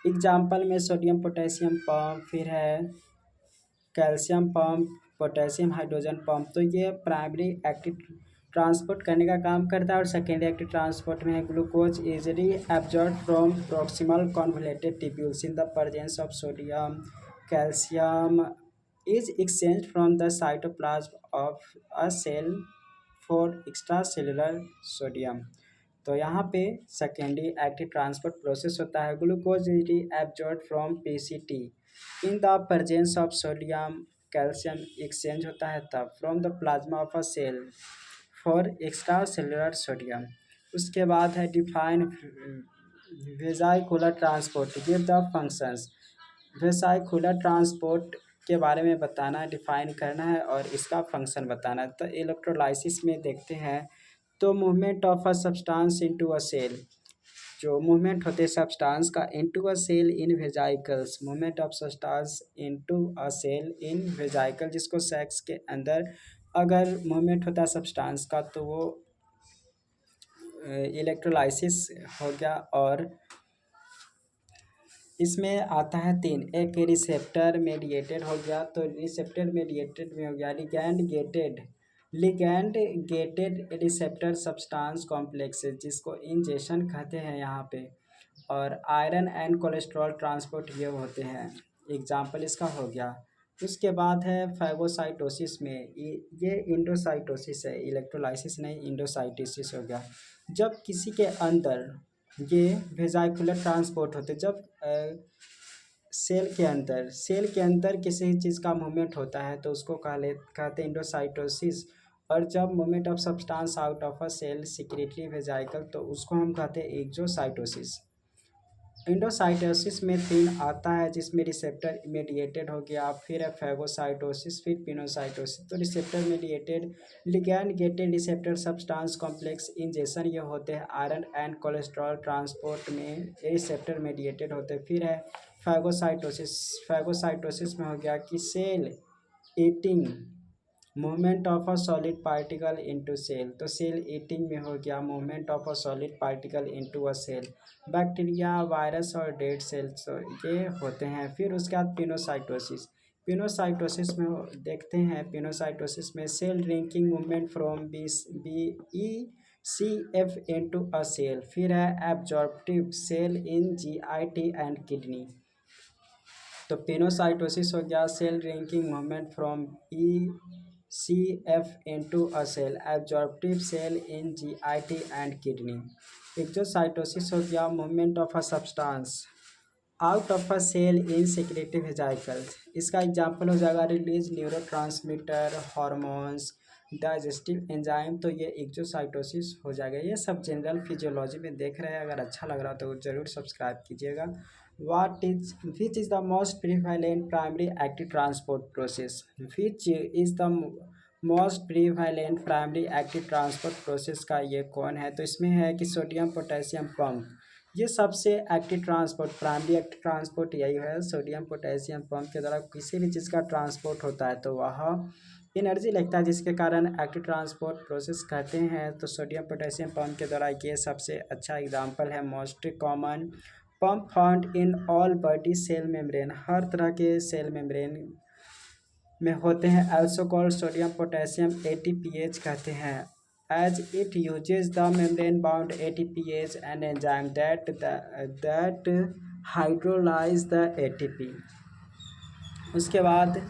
Example में सोडियम पोटेशियम पंप, फिर है calcium pump, potassium hydrogen pump, तो ये प्राइमरी एक्टिव ट्रांसपोर्ट करने का काम करता है। और सेकेंडरी एक्टिव ट्रांसपोर्ट में है glucose easily absorb from proximal convoluted tubules in the presence of sodium. Calcium is exchange from the cytoplasm of a cell for extracellular sodium. तो यहाँ पे सेकेंडरी एक्टिव ट्रांसपोर्ट प्रोसेस होता है। Glucose is absorb from PCT in the presence of sodium. Calcium exchange होता है तब from the plasma of a cell for extracellular sodium. उसके बाद है define vesicular transport, give the functions. Vesicular transport के बारे में बताना है, डिफाइन करना है और इसका फंक्शन बताना है। तो इलेक्ट्रोलाइसिस में देखते हैं तो movement of a substance into a cell, जो मूवमेंट होते हैं सब्सटेंस का into a cell in vesicles, movement of substance into a cell in vesicle, जिसको सेक्स के अंदर अगर मूवमेंट होता है सब्सटेंस का तो वो इलेक्ट्रोलाइसिस हो गया। और इसमें आता है तीन, एक रिसेप्टर मेडिएटेड हो गया, तो रिसेप्टर मेडिएटेड में हो गया ligand gated receptor substance complexes, जिसको इंजेक्शन कहते हैं यहाँ पे। और आयरन एंड कोलेस्ट्रॉल ट्रांसपोर्ट ये होते हैं, एग्जाम्पल इसका हो गया। उसके बाद है फैगोसाइटोसिस में ये इंडोसाइटोसिस है, इलेक्ट्रोलाइसिस नहीं, इंडोसाइटोसिस हो गया। जब किसी के अंदर ये वेजाइकुलर ट्रांसपोर्ट होते, जब सेल के अंदर किसी चीज़ का मूवमेंट होता है तो उसको कहते हैं इंडोसाइटोसिस। और जब movement of substance out of a cell secretly vesicle तो उसको हम कहते हैं एक्सोसाइटोसिस। इंडोसाइटोसिस में तीन आता है, जिसमें रिसेप्टर मेडिएटेड हो गया, फिर है फैगोसाइटोसिस, फिर पिनोसाइटोसिस। तो receptor mediated ligand gated receptor substance complex injection ये होते हैं। आयरन एंड कोलेस्ट्रॉल ट्रांसपोर्ट में रिसेप्टर मेडिएटेड होते हैं। फिर है फैगोसाइटोसिस में हो गया कि cell eating movement of a solid particle into cell, तो सेल ईटिंग में हो गया movement of a solid particle into a cell. Bacteria, virus और डेड सेल्स तो ये होते हैं। फिर उसके बाद पिनोसाइटोसिस में देखते हैं, पिनोसाइटोसिस में cell drinking movement from BECF into a cell. फिर है absorptive cell in GIT and kidney. तो पिनोसाइटोसिस हो गया cell drinking movement from ECF into a cell, absorptive cell in GIT and kidney। Exocytosis हो गया movement of a substance out of a cell in secretory vesicles. इसका एग्जांपल हो जाएगा release neurotransmitter, hormones, digestive enzyme, तो ये एक्सोसाइटोसिस हो जाएगा। ये सब जनरल फिजियोलॉजी में देख रहे हैं। अगर अच्छा लग रहा हो तो ज़रूर सब्सक्राइब कीजिएगा। which is the most prevalent primary active transport process? Which is the most prevalent primary active transport process का ये कौन है? तो इसमें है कि सोडियम पोटेशियम पंप, ये सबसे active transport primary active transport यही है। सोडियम पोटेशियम पंप के द्वारा किसी भी चीज़ का ट्रांसपोर्ट होता है तो वह एनर्जी लगता है, जिसके कारण एक्टिव ट्रांसपोर्ट प्रोसेस करते हैं। तो सोडियम पोटेशियम पंप के द्वारा ये सबसे अच्छा एग्जांपल है। Most common pump found in all body cell membrane, हर तरह के सेल मेम्ब्रेन में होते हैं। Also called sodium potassium ATPase कहते हैं, as it uses the membrane bound ATPase and enzyme that hydrolyze the ATP। उसके बाद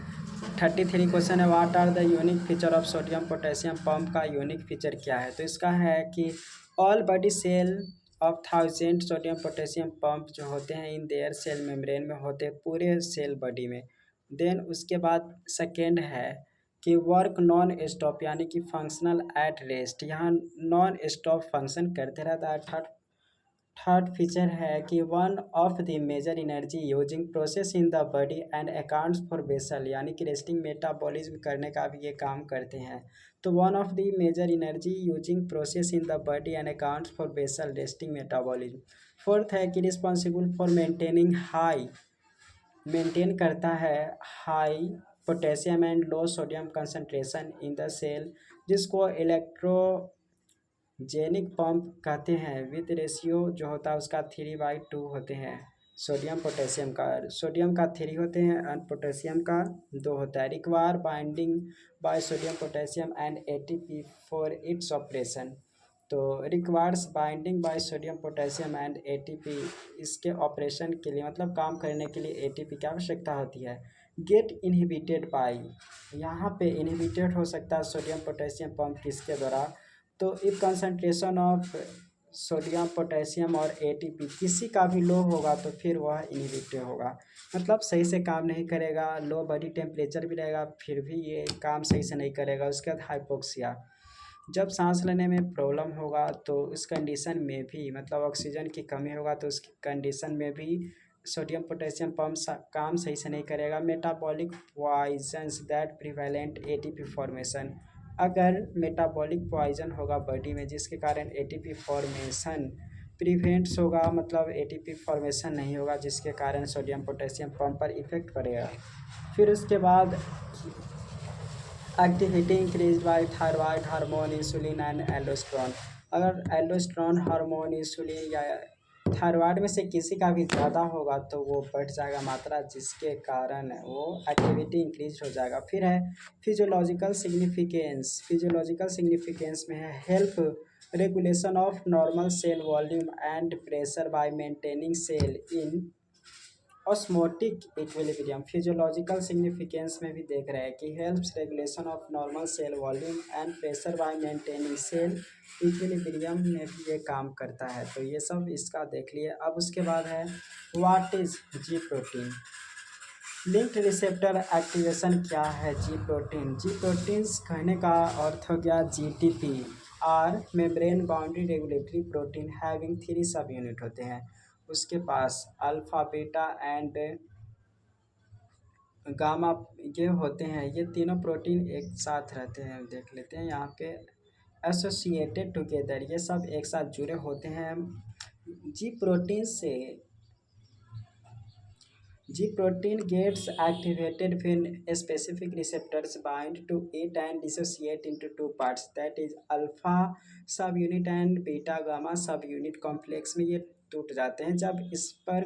33 क्वेश्चन है, what are the unique feature of sodium potassium pump, का यूनिक फीचर क्या है। तो इसका है कि all body cell of 1000 sodium potassium pump जो होते हैं इन देयर सेल मेम्ब्रेन में होते हैं, पूरे सेल बॉडी में। देन उसके बाद सेकेंड है कि वर्क नॉन स्टॉप, यानी कि फंक्शनल एट रेस्ट, यहाँ नॉन स्टॉप फंक्शन करते रहता है। थर्ड फीचर है कि one of the major energy using process in the body and accounts for basal, यानी कि रेस्टिंग मेटाबॉलिज्म करने का भी ये काम करते हैं। तो one of the major energy using process in the body and accounts for basal resting metabolism. Fourth है कि रिस्पॉन्सिबल फॉर मेंटेन करता है high potassium and low sodium concentration in the cell, जिसको जेनिक पंप कहते हैं। विथ रेशियो जो होता है उसका 3/2 होते हैं। सोडियम का 3 होते हैं और पोटेशियम का 2 होता है। Require binding by sodium potassium and ATP for its operation. तो requires binding by sodium potassium and ATP, इसके ऑपरेशन के लिए मतलब काम करने के लिए ATP की आवश्यकता होती है। गेट इनहिबिटेड बाय, यहाँ पे इनहिबिटेड हो सकता है सोडियम पोटेशियम पंप किसके द्वारा। तो if concentration of sodium potassium और ATP किसी का भी लो होगा तो फिर वह इनहिबिटेड होगा, मतलब सही से काम नहीं करेगा। लो बॉडी टेम्परेचर भी रहेगा फिर भी ये काम सही से नहीं करेगा। उसके बाद हाइपोक्सिया, जब सांस लेने में प्रॉब्लम होगा तो उस कंडीशन में भी मतलब ऑक्सीजन की कमी होगा तो उस कंडीशन में भी सोडियम पोटेशियम पंप काम सही से नहीं करेगा। Metabolic poisons that prevalent ATP formation, अगर मेटाबॉलिक पॉइजन होगा बॉडी में जिसके कारण ATP फॉर्मेशन प्रिवेंट्स होगा, मतलब ATP फॉर्मेशन नहीं होगा, जिसके कारण सोडियम पोटेशियम पंप पर इफेक्ट पड़ेगा। फिर उसके बाद activity increase by thyroid hormone insulin and aldosterone, अगर एल्डोस्टेरोन हार्मोन इंसुलिन या थायराइड में से किसी का भी ज़्यादा होगा तो वो बढ़ जाएगा मात्रा, जिसके कारण वो एक्टिविटी इंक्रीज हो जाएगा। फिर है फिजियोलॉजिकल सिग्निफिकेंस में है help regulation of normal cell volume and pressure by maintaining cell in osmotic equilibrium. Physiological significance में भी देख रहे हैं कि helps regulation of normal cell volume and pressure by maintaining cell equilibrium में भी ये काम करता है। तो ये सब इसका देख लिए। अब उसके बाद है what is ji protein. Linked receptor activation क्या है जी प्रोटीन्स कहने का अर्थ हो गया GTP are membrane boundary regulatory protein having 3 sub unit होते हैं। उसके पास अल्फा बीटा एंड गामा ये होते हैं, ये तीनों प्रोटीन एक साथ रहते हैं। देख लेते हैं यहाँ पे एसोसिएटेड टुगेदर, ये सब एक साथ जुड़े होते हैं। G protein gets activated when specific receptors bind to it and dissociate into 2 parts, that is alpha sub unit and beta gamma sub unit. Complex में ये टूट जाते हैं जब इस पर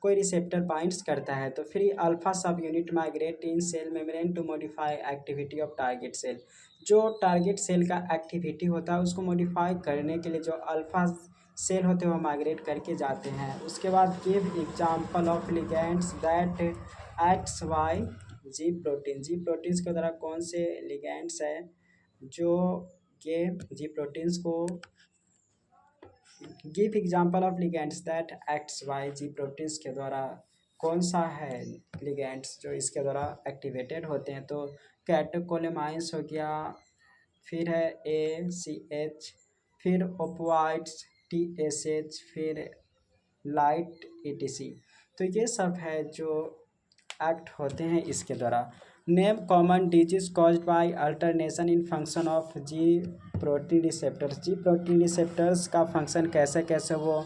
कोई रिसेप्टर बाइंड्स करता है। तो फिर alpha sub unit migrate in cell membrane to modify activity of target cell, जो टारगेट सेल का एक्टिविटी होता है उसको मॉडिफाई करने के लिए जो अल्फा सेल होते हैं वो माइग्रेट करके जाते हैं। उसके बाद give example of ligands that acts by G proteins के द्वारा कौन से लिगेंड्स है जो के जी प्रोटीन्स को give example of ligands that acts by G proteins के द्वारा कौन सा है लिगेंड्स जो इसके द्वारा एक्टिवेटेड होते हैं। तो कैटेकोलेमाइंस हो गया, फिर है ACH, फिर ओपवाइड्स TSH, फिर लाइट ETC। तो ये सब है जो एक्ट होते हैं इसके द्वारा। Name common disease caused by alternation in function of G protein receptors का फंक्शन कैसे कैसे वो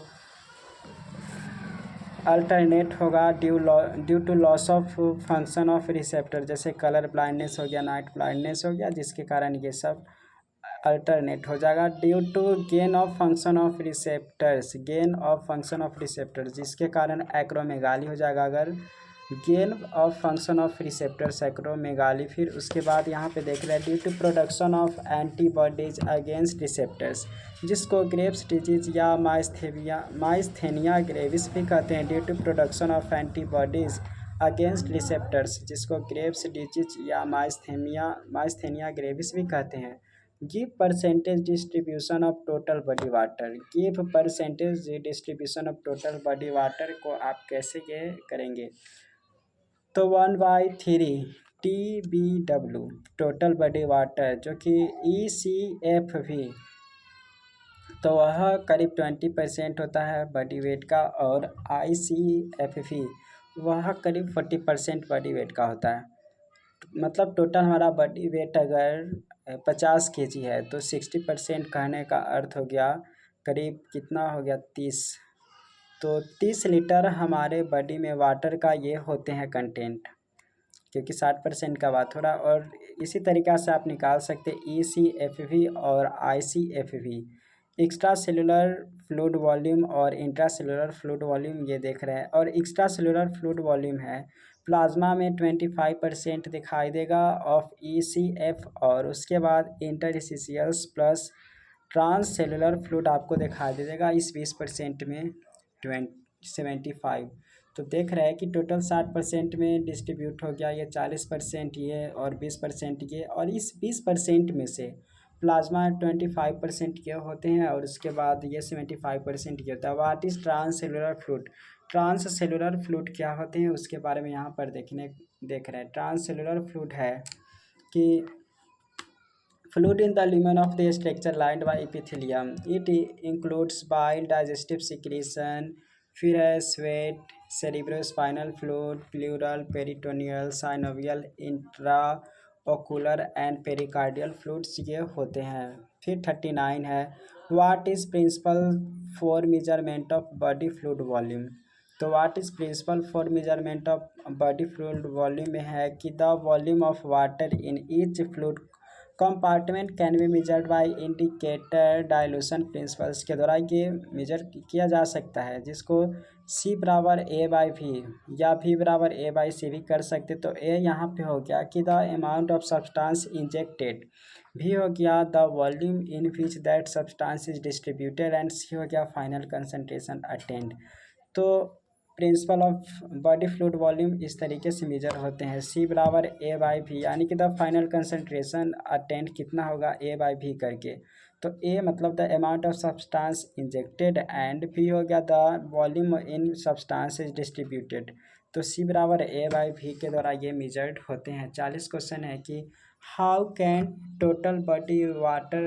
अल्टरनेट होगा due to loss of function of receptor, जैसे कलर ब्लाइंडनेस हो गया, नाइट ब्लाइंडनेस हो गया, जिसके कारण ये सब अल्टरनेट हो जाएगा। Due to gain of function of receptors, gain of function of receptors, जिसके कारण एक्रोमेगाली हो जाएगा अगर gain of function of receptors acromegaly. फिर उसके बाद यहाँ पे देख रहे हैं due to production of antibodies against receptors, जिसको ग्रेव्स डिजीज या माइस्थेनिया ग्रेविस भी कहते हैं। Due to production of antibodies against receptors, जिसको ग्रेव्स डिजीज या माइस्थेनिया ग्रेविस भी कहते हैं। Give percentage distribution of total body water, give percentage distribution of total body water को आप कैसे ये करेंगे? तो 1/3 TBW टोटल बॉडी वाटर, जो कि ECFV, तो वह करीब 20% होता है बॉडी वेट का, और ICFV वह करीब 40% बॉडी वेट का होता है। मतलब टोटल हमारा बॉडी वेट अगर 50 kg है तो 60% कहने का अर्थ हो गया करीब कितना हो गया 30। तो 30 लीटर हमारे बॉडी में वाटर का ये होते हैं कंटेंट, क्योंकि 60% का बात हो रहा है। और इसी तरीक़ा से आप निकाल सकते ECFV और ICFV, extra cellular fluid volume और इंट्रा सेलुलर फ्लूइड वॉल्यूम ये देख रहे हैं। और एक्स्ट्रा सेलुलर फ्लूइड वॉल्यूम है प्लाज्मा में 25% दिखाई देगा ऑफ ECF, और उसके बाद इंटरस्टिशियल्स प्लस ट्रांस सेलुलर फ्लूइड आपको दिखाई दे देगा इस 20% में 75। तो देख रहे हैं कि टोटल 60% में डिस्ट्रीब्यूट हो गया, ये 40% ये और 20% ये, और इस 20% में से प्लाज्मा 25% के होते हैं और उसके बाद ये 75% के होता है। What is transcellular fluid, transcellular fluid क्या होते हैं उसके बारे में यहाँ पर देख रहे हैं। ट्रांस सेलुलर फ्लूइड है कि fluid in the lumen of the structure lined by epithelium. It includes bile, digestive secretion, फिर है sweat, cerebrospinal fluid, pleural, peritoneal, synovial, intraocular and pericardial fluids ये होते हैं। फिर 39 है what is principle for measurement of body fluid volume। तो what is principle for measurement of body fluid volume में है कि the volume of water in each fluid compartment can be measured by indicator dilution principles के द्वारा ये मेजर किया जा सकता है, जिसको C बराबर A/V या V बराबर A/C भी कर सकते। तो A यहाँ पे हो गया कि the amount of substance injected, V हो गया the volume in which that substance is distributed, and C हो गया फाइनल कंसंट्रेशन अटेंड। तो principle of body fluid volume इस तरीके से मेजर होते हैं। C बराबर A/V, यानी कि द फाइनल कंसंट्रेशन अटेंड कितना होगा A/V करके। तो A मतलब the amount of substance injected, and V हो गया the volume in substance is distributed. तो C बराबर A/V के द्वारा ये मेजर्ड होते हैं। 40 क्वेश्चन है कि how can total body water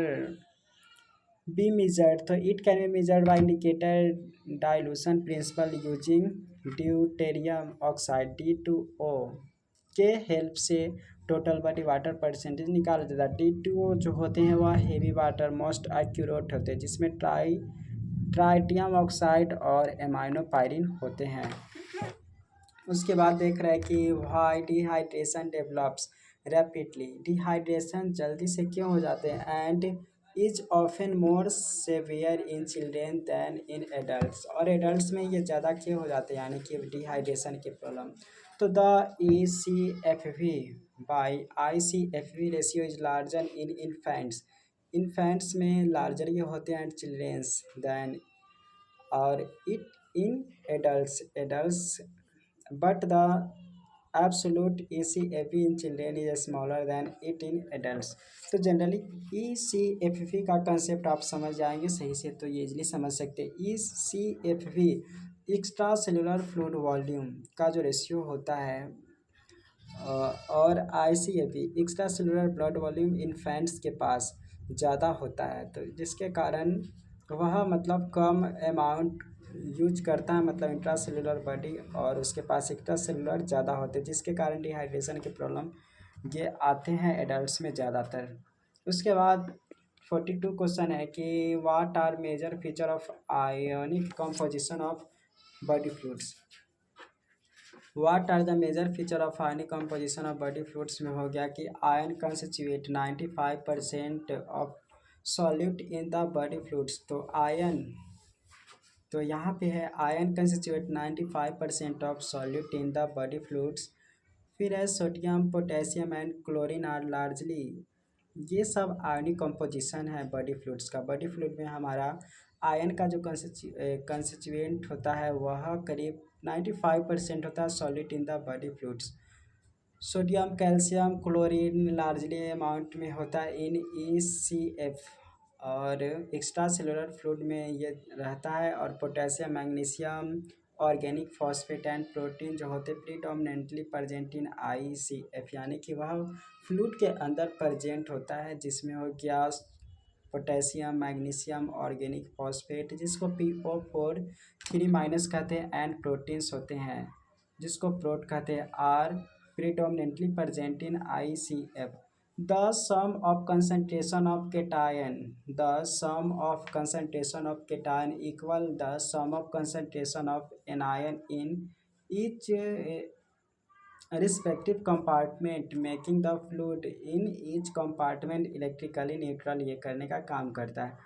be measured, तो it can be measured by indicator dilution principle using deuterium oxide D2O के हेल्प से टोटल बॉडी वाटर परसेंटेज निकाला जाता है। D2O जो होते हैं वह हेवी वाटर मोस्ट एक्यूरेट होते हैं, जिसमें ट्राइटियम ऑक्साइड और एमाइनोपायरिन होते हैं। उसके बाद देख रहे हैं कि why dehydration develops rapidly, dehydration जल्दी से क्यों हो जाते हैं, and is often more severe in children than in adults, और एडल्ट्स में ये ज़्यादा क्यों हो जाते हैं, यानी कि डिहाइड्रेशन की प्रॉब्लम। तो the ECFV by ICFV ratio is larger in infants, infants में लार्जर ये होते हैं एंड चिल्ड्रेंस दैन, और it in adults but the absolute ECFV in children is smaller than it in adults। तो जनरली ECFV का कंसेप्ट आप समझ जाएंगे सही से, तो ये इजली समझ सकते हैं। ECFV extra cellular fluid volume का जो रेशियो होता है, और ICFV extra cellular blood volume infants के पास ज़्यादा होता है, तो जिसके कारण वह मतलब कम अमाउंट यूज करता है, मतलब इंट्रा सेलुलर बॉडी, और उसके पास एक्स्ट्रा सेलुलर ज़्यादा होते हैं, जिसके कारण डिहाइड्रेशन की प्रॉब्लम ये आते हैं एडल्ट्स में ज़्यादातर। उसके बाद 42 क्वेश्चन है कि what are major feature of ionic composition of body fluids. What are the major feature of ionic composition of body fluids में हो गया कि ion constitute 95% of solute in the body fluids. तो आयन, तो यहाँ पे है ion constitute 95% of solute in the body fluids. फिर है sodium, potassium and chlorine are largely, ये सब आयनिक कंपोजिशन है बॉडी फ्लूइड्स का। बॉडी फ्लूइड में हमारा आयन का जो कंस्टिट्यूएंट होता है वह करीब 95% होता है solid in the body fluids. Sodium, calcium, chlorine largely amount में होता है इन ECF और एक्स्ट्रा सेलुलर फ्लूइड में ये रहता है। और potassium, magnesium, organic phosphate and protein जो होते प्रीडोमिनेंटली प्रेजेंट इन ICF, यानी कि वह फ्लूइड के अंदर प्रेजेंट होता है, जिसमें हो गया पोटेशियम, मैग्नीशियम, ऑर्गेनिक फॉस्फेट जिसको PO4 3- कहते हैं, एंड प्रोटीन्स होते हैं जिसको प्रोट कहते हैं, are predominantly present in ICF। The sum of concentration of cation, the sum of concentration of cation equal the sum of concentration of anion in each respective compartment making the fluid in each compartment electrically neutral, ये करने का काम करता है।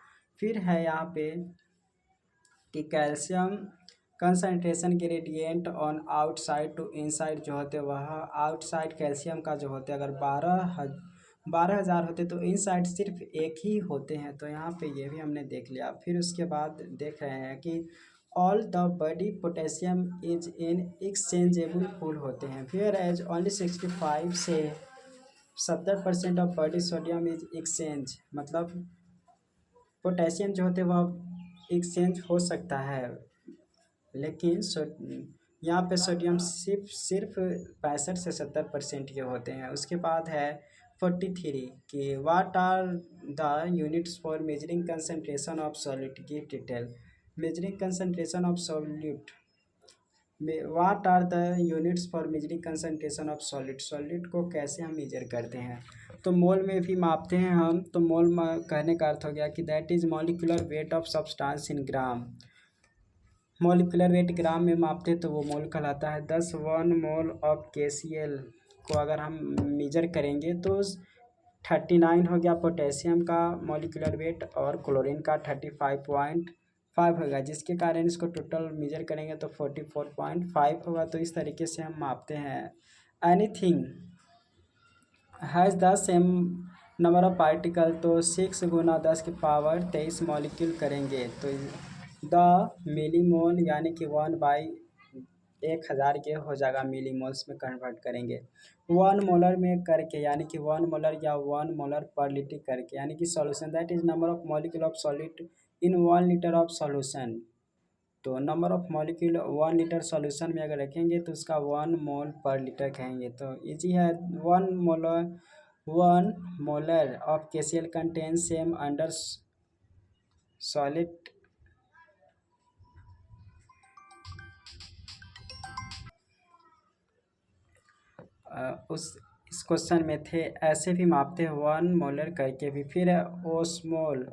फिर है यहाँ पे कि calcium concentration gradient on outside to inside जो होते वह आउटसाइड कैल्शियम का जो होते अगर 12,000 होते तो इनसाइड सिर्फ एक ही होते हैं, तो यहाँ पे ये भी हमने देख लिया। फिर उसके बाद देख रहे हैं कि all the body potassium is in exchangeable pool होते हैं। फिर एज ओनली 65 से 70% of body sodium is exchange, मतलब पोटेशियम जो होते वह एक्सचेंज हो सकता है, लेकिन यहाँ पे सोडियम सिर्फ 65 से 70% के होते हैं। उसके बाद है 43 कि what are the units for measuring concentration of solute, give detail. Measuring concentration of solute, what are the units for measuring concentration of solute, solute को कैसे हम मेजर करते हैं, तो मोल में भी मापते हैं हम। तो मोल में कहने का अर्थ हो गया कि that is molecular weight of substance in gram, molecular weight gram में मापते तो वो मोल कहलाता है। 1 मोल ऑफ KCl को अगर हम मेजर करेंगे तो 39 हो गया पोटेशियम का मॉलिक्यूलर वेट और क्लोरीन का 35.5 होगा, जिसके कारण इसको टोटल मेजर करेंगे तो 44.5 होगा। तो इस तरीके से हम मापते हैं। Anything has the same number of particle, तो 6 गुना 10 की पावर 23 मॉलिक्यूल करेंगे तो द मिलीमोल यानी कि 1/1000 ये हो जाएगा, मिलीमोल्स में कन्वर्ट करेंगे। 1 मोलर में करके यानी कि 1 मोलर या 1 मोलर पर लीटर करके, यानी कि solution that is number of molecule of solid in 1 litre of solution. तो number of molecule 1 litre solution में अगर रखेंगे तो उसका 1 मोल पर लीटर कहेंगे। तो इजी है। 1 molar of KCl contain same under solid इस क्वेश्चन में थे, ऐसे भी मापते हैं 1 मोलर करके भी। फिर है ओस्मोल,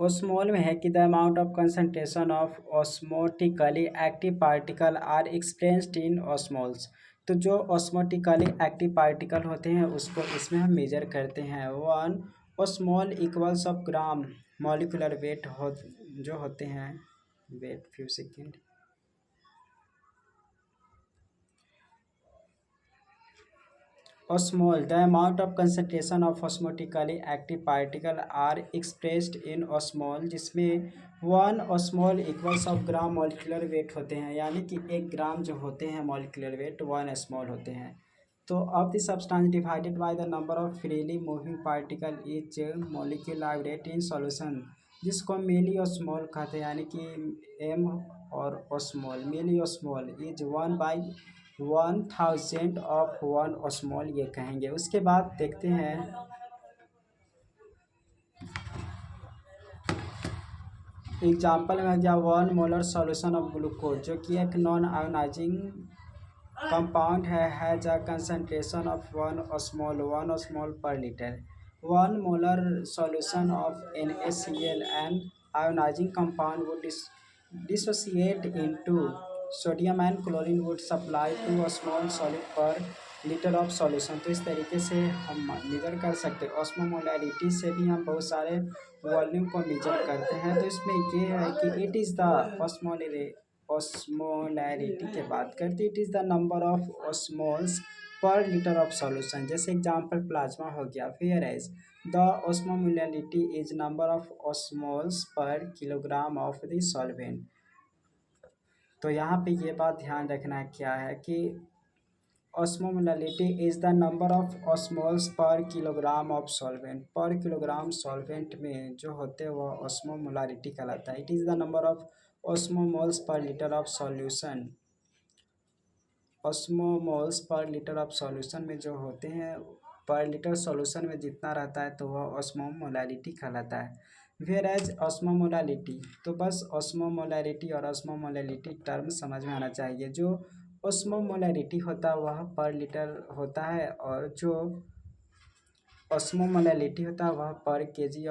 ओस्मोल में है कि the amount of concentration of osmotically active particle are expressed in osmoles. तो जो ऑस्मोटिकली एक्टिव पार्टिकल होते हैं उसको इसमें हम मेजर करते हैं। 1 osmol equals of gram molecular weight जो होते हैं, wait few second, osmol, the amount of concentration of osmotically active particle are expressed in osmol, जिसमें 1 osmol equals of gram molecular wait होते हैं, यानी कि 1 ग्राम जो होते हैं मॉलिक्यूलर वेट 1 स्मॉल होते हैं। तो of the substance divided by the number of freely moving particle etch molecular weight in solution, जिसको मिली ओस्मोल कहते हैं, यानी कि m और ओस्मोल, मिली ओस्मोल इज 1/1000 ऑफ 1 ओस्मोल ये कहेंगे। उसके बाद देखते हैं एग्जाम्पल में क्या 1 मोलर सॉल्यूशन ऑफ ग्लूकोज जो कि एक नॉन आयोनाइजिंग कंपाउंड है, has a concentration of 1 osmole per litre. 1 molar solution of NaCl and ionizing compound would dissociate into sodium and chlorine would supply to a small solid per litre of solution. तो इस तरीके से हम मेजर कर सकते हैं। ऑस्मोमोलैरिटी से भी हम बहुत सारे वॉल्यूम को मेजर करते हैं। तो इसमें ये है कि इट इज़ द ऑस्मोलैरिटी की बात करते हैं, it is the number of osmols per litre of solution. जैसे एग्जांपल प्लाज्मा हो गया, whereas the osmolarity is number of osmols per kilogram of the solvent. तो यहाँ पे ये बात ध्यान रखना क्या है कि osmolarity is the number of osmols per kilogram of solvent. Per kilogram solvent में जो होते हैं वो ऑस्मोमोलैरिटी कहलाता है। It is the number of osmols per litre of solution. ऑस्मोमोल्स per litre of solution में जो होते हैं, पर लीटर सॉल्यूशन में जितना रहता है तो वह ऑस्मोमोलैरिटी कहलाता है। वेयर एज ऑस्मोमोलैरिटी, तो बस ऑस्मोमोलैरिटी और ऑस्मोमोलैरिटी टर्म समझ में आना चाहिए। जो ऑस्मोमोलैरिटी होता है वह पर लीटर होता है और जो ऑस्मोमोलैरिटी होता है वह पर केजी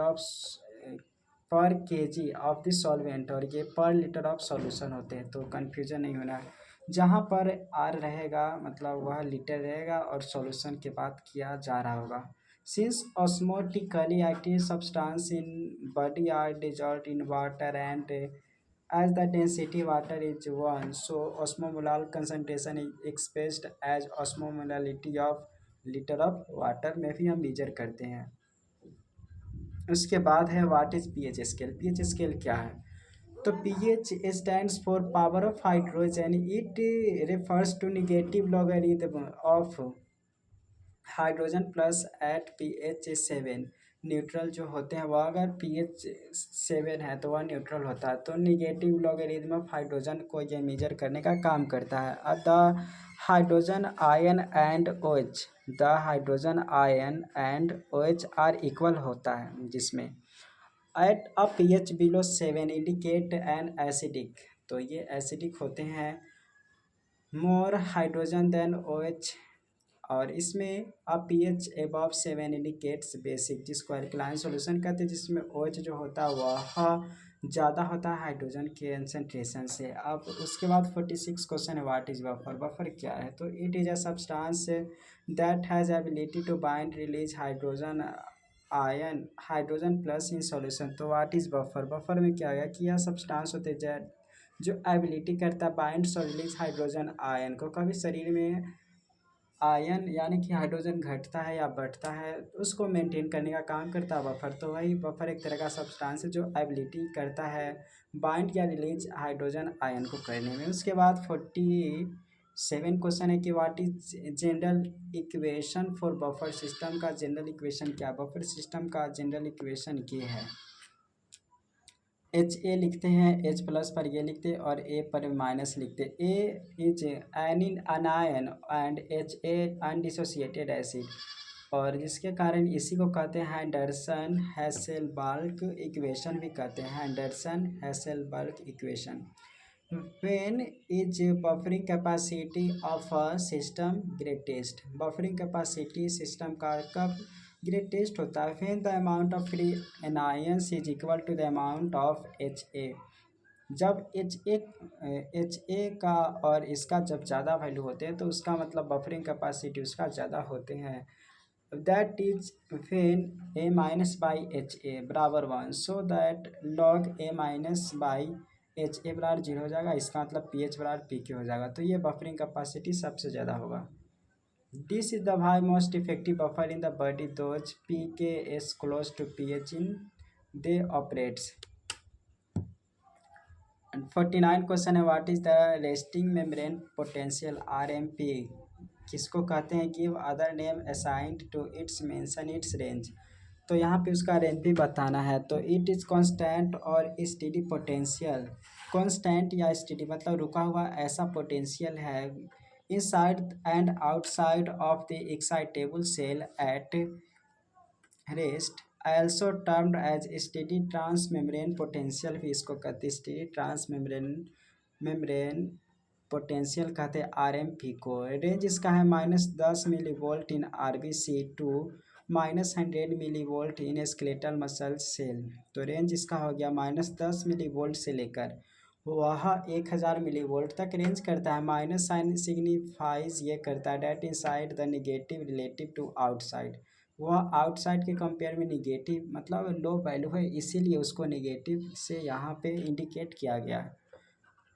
ऑफ द सॉल्वेंट, और ये पर लीटर ऑफ सॉल्यूशन होते हैं। तो कन्फ्यूजन नहीं होना है। जहाँ पर आर रहेगा मतलब वह लीटर रहेगा और सॉल्यूशन की बात किया जा रहा होगा। Since osmotically active substance in body are dissolve in water and as the density water is 1, so osmomolar concentration is expressed as osmomolality of liter of water में भी हम मेजर करते हैं। उसके बाद है what is pH scale. PH scale क्या है? तो pH stands for power of hydrogen. It refers to negative logarithm of hydrogen plus at pH 7। Neutral जो होते हैं वह अगर पीएच 7 है तो वह न्यूट्रल होता है। तो निगेटिव लॉगरिथम ऑफ हाइड्रोजन को ये मेजर करने का काम करता है। The hydrogen ion and OH, the hydrogen ion and OH are equal होता है, जिसमें at a pH below 7 indicate an acidic. तो ये एसिडिक होते हैं। मोर हाइड्रोजन देन OH, और इसमें पीएच एबव 7 इंडिकेट्स बेसिक, जिसको अल्कलाइन सॉल्यूशन कहते हैं, जिसमें OH जो होता है वह ज़्यादा होता है हाइड्रोजन के कंसंट्रेशन से। अब उसके बाद 46 क्वेश्चन है व्हाट इज बफर। बफर क्या है? तो it is a substance that has ability to bind release hydrogen ion hydrogen plus in solution. तो व्हाट इज बफर? बफर में क्या है कि यह सब्सटेंस होते हैं जो एबिलिटी करता है बाइंड और रिलीज हाइड्रोजन आयन को। कभी शरीर में आयन यानी कि हाइड्रोजन घटता है या बढ़ता है उसको मेंटेन करने का काम करता है बफर। तो वही बफर एक तरह का सब्सटेंस है जो एबिलिटी करता है बाइंड या रिलीज हाइड्रोजन आयन को करने में। उसके बाद 47 क्वेश्चन है कि what is general equation for buffer system. का जनरल इक्वेशन क्या? बफर सिस्टम का जनरल इक्वेशन ये है, HA लिखते हैं, H प्लस पर ये लिखते हैं और A पर माइनस लिखते हैं। A is anion anion and HA undissociated acid, और जिसके कारण इसी को कहते हैं हैंडरसन हैसेलबर्ग इक्वेशन भी कहते हैं, Henderson Hasselbalch equation. When is buffering capacity of a system greatest. Buffering capacity system का कब ग्रेटेस्ट होता है? When the amount of free anions is equal to the amount of HA। जब HA का और इसका जब ज़्यादा वैल्यू होते हैं तो उसका मतलब बफरिंग कैपेसिटी उसका ज़्यादा होते हैं। That is when A minus by HA बराबर 1, so that log A minus by HA बराबर 0 हो जाएगा। इसका मतलब pH बराबर PK हो जाएगा। तो ये बफरिंग कैपेसिटी सबसे ज़्यादा होगा। This is the high most effective buffer in the body. Those pK is close to pH in they operates. And 49 question है what is the resting membrane potential RMP किसको कहते हैं? Give other name assigned to its mention its range. तो यहाँ पे उसका रेंज भी बताना है। तो इट इज़ कांस्टेंट और स्टेडी पोटेंशियल। कांस्टेंट या स्टेडी मतलब रुका हुआ ऐसा पोटेंशियल है inside and outside of the excitable cell at rest, also termed as steady transmembrane potential भी इसको कहते हैं। steady transmembrane पोटेंशियल कहते हैं RMP को। रेंज इसका है -10 millivolt in RBC to -100 millivolt in skeletal muscle cell. तो रेंज इसका हो गया -10 मिलीवोल्ट से लेकर वह 1000 मिली वोल्ट तक रेंज करता है। माइनस साइन सिग्निफाइज ये करता है that inside the negative relative to outside. वह आउटसाइड के कंपेयर में निगेटिव मतलब लो वैल्यू है, इसीलिए उसको निगेटिव से यहाँ पे इंडिकेट किया गया है।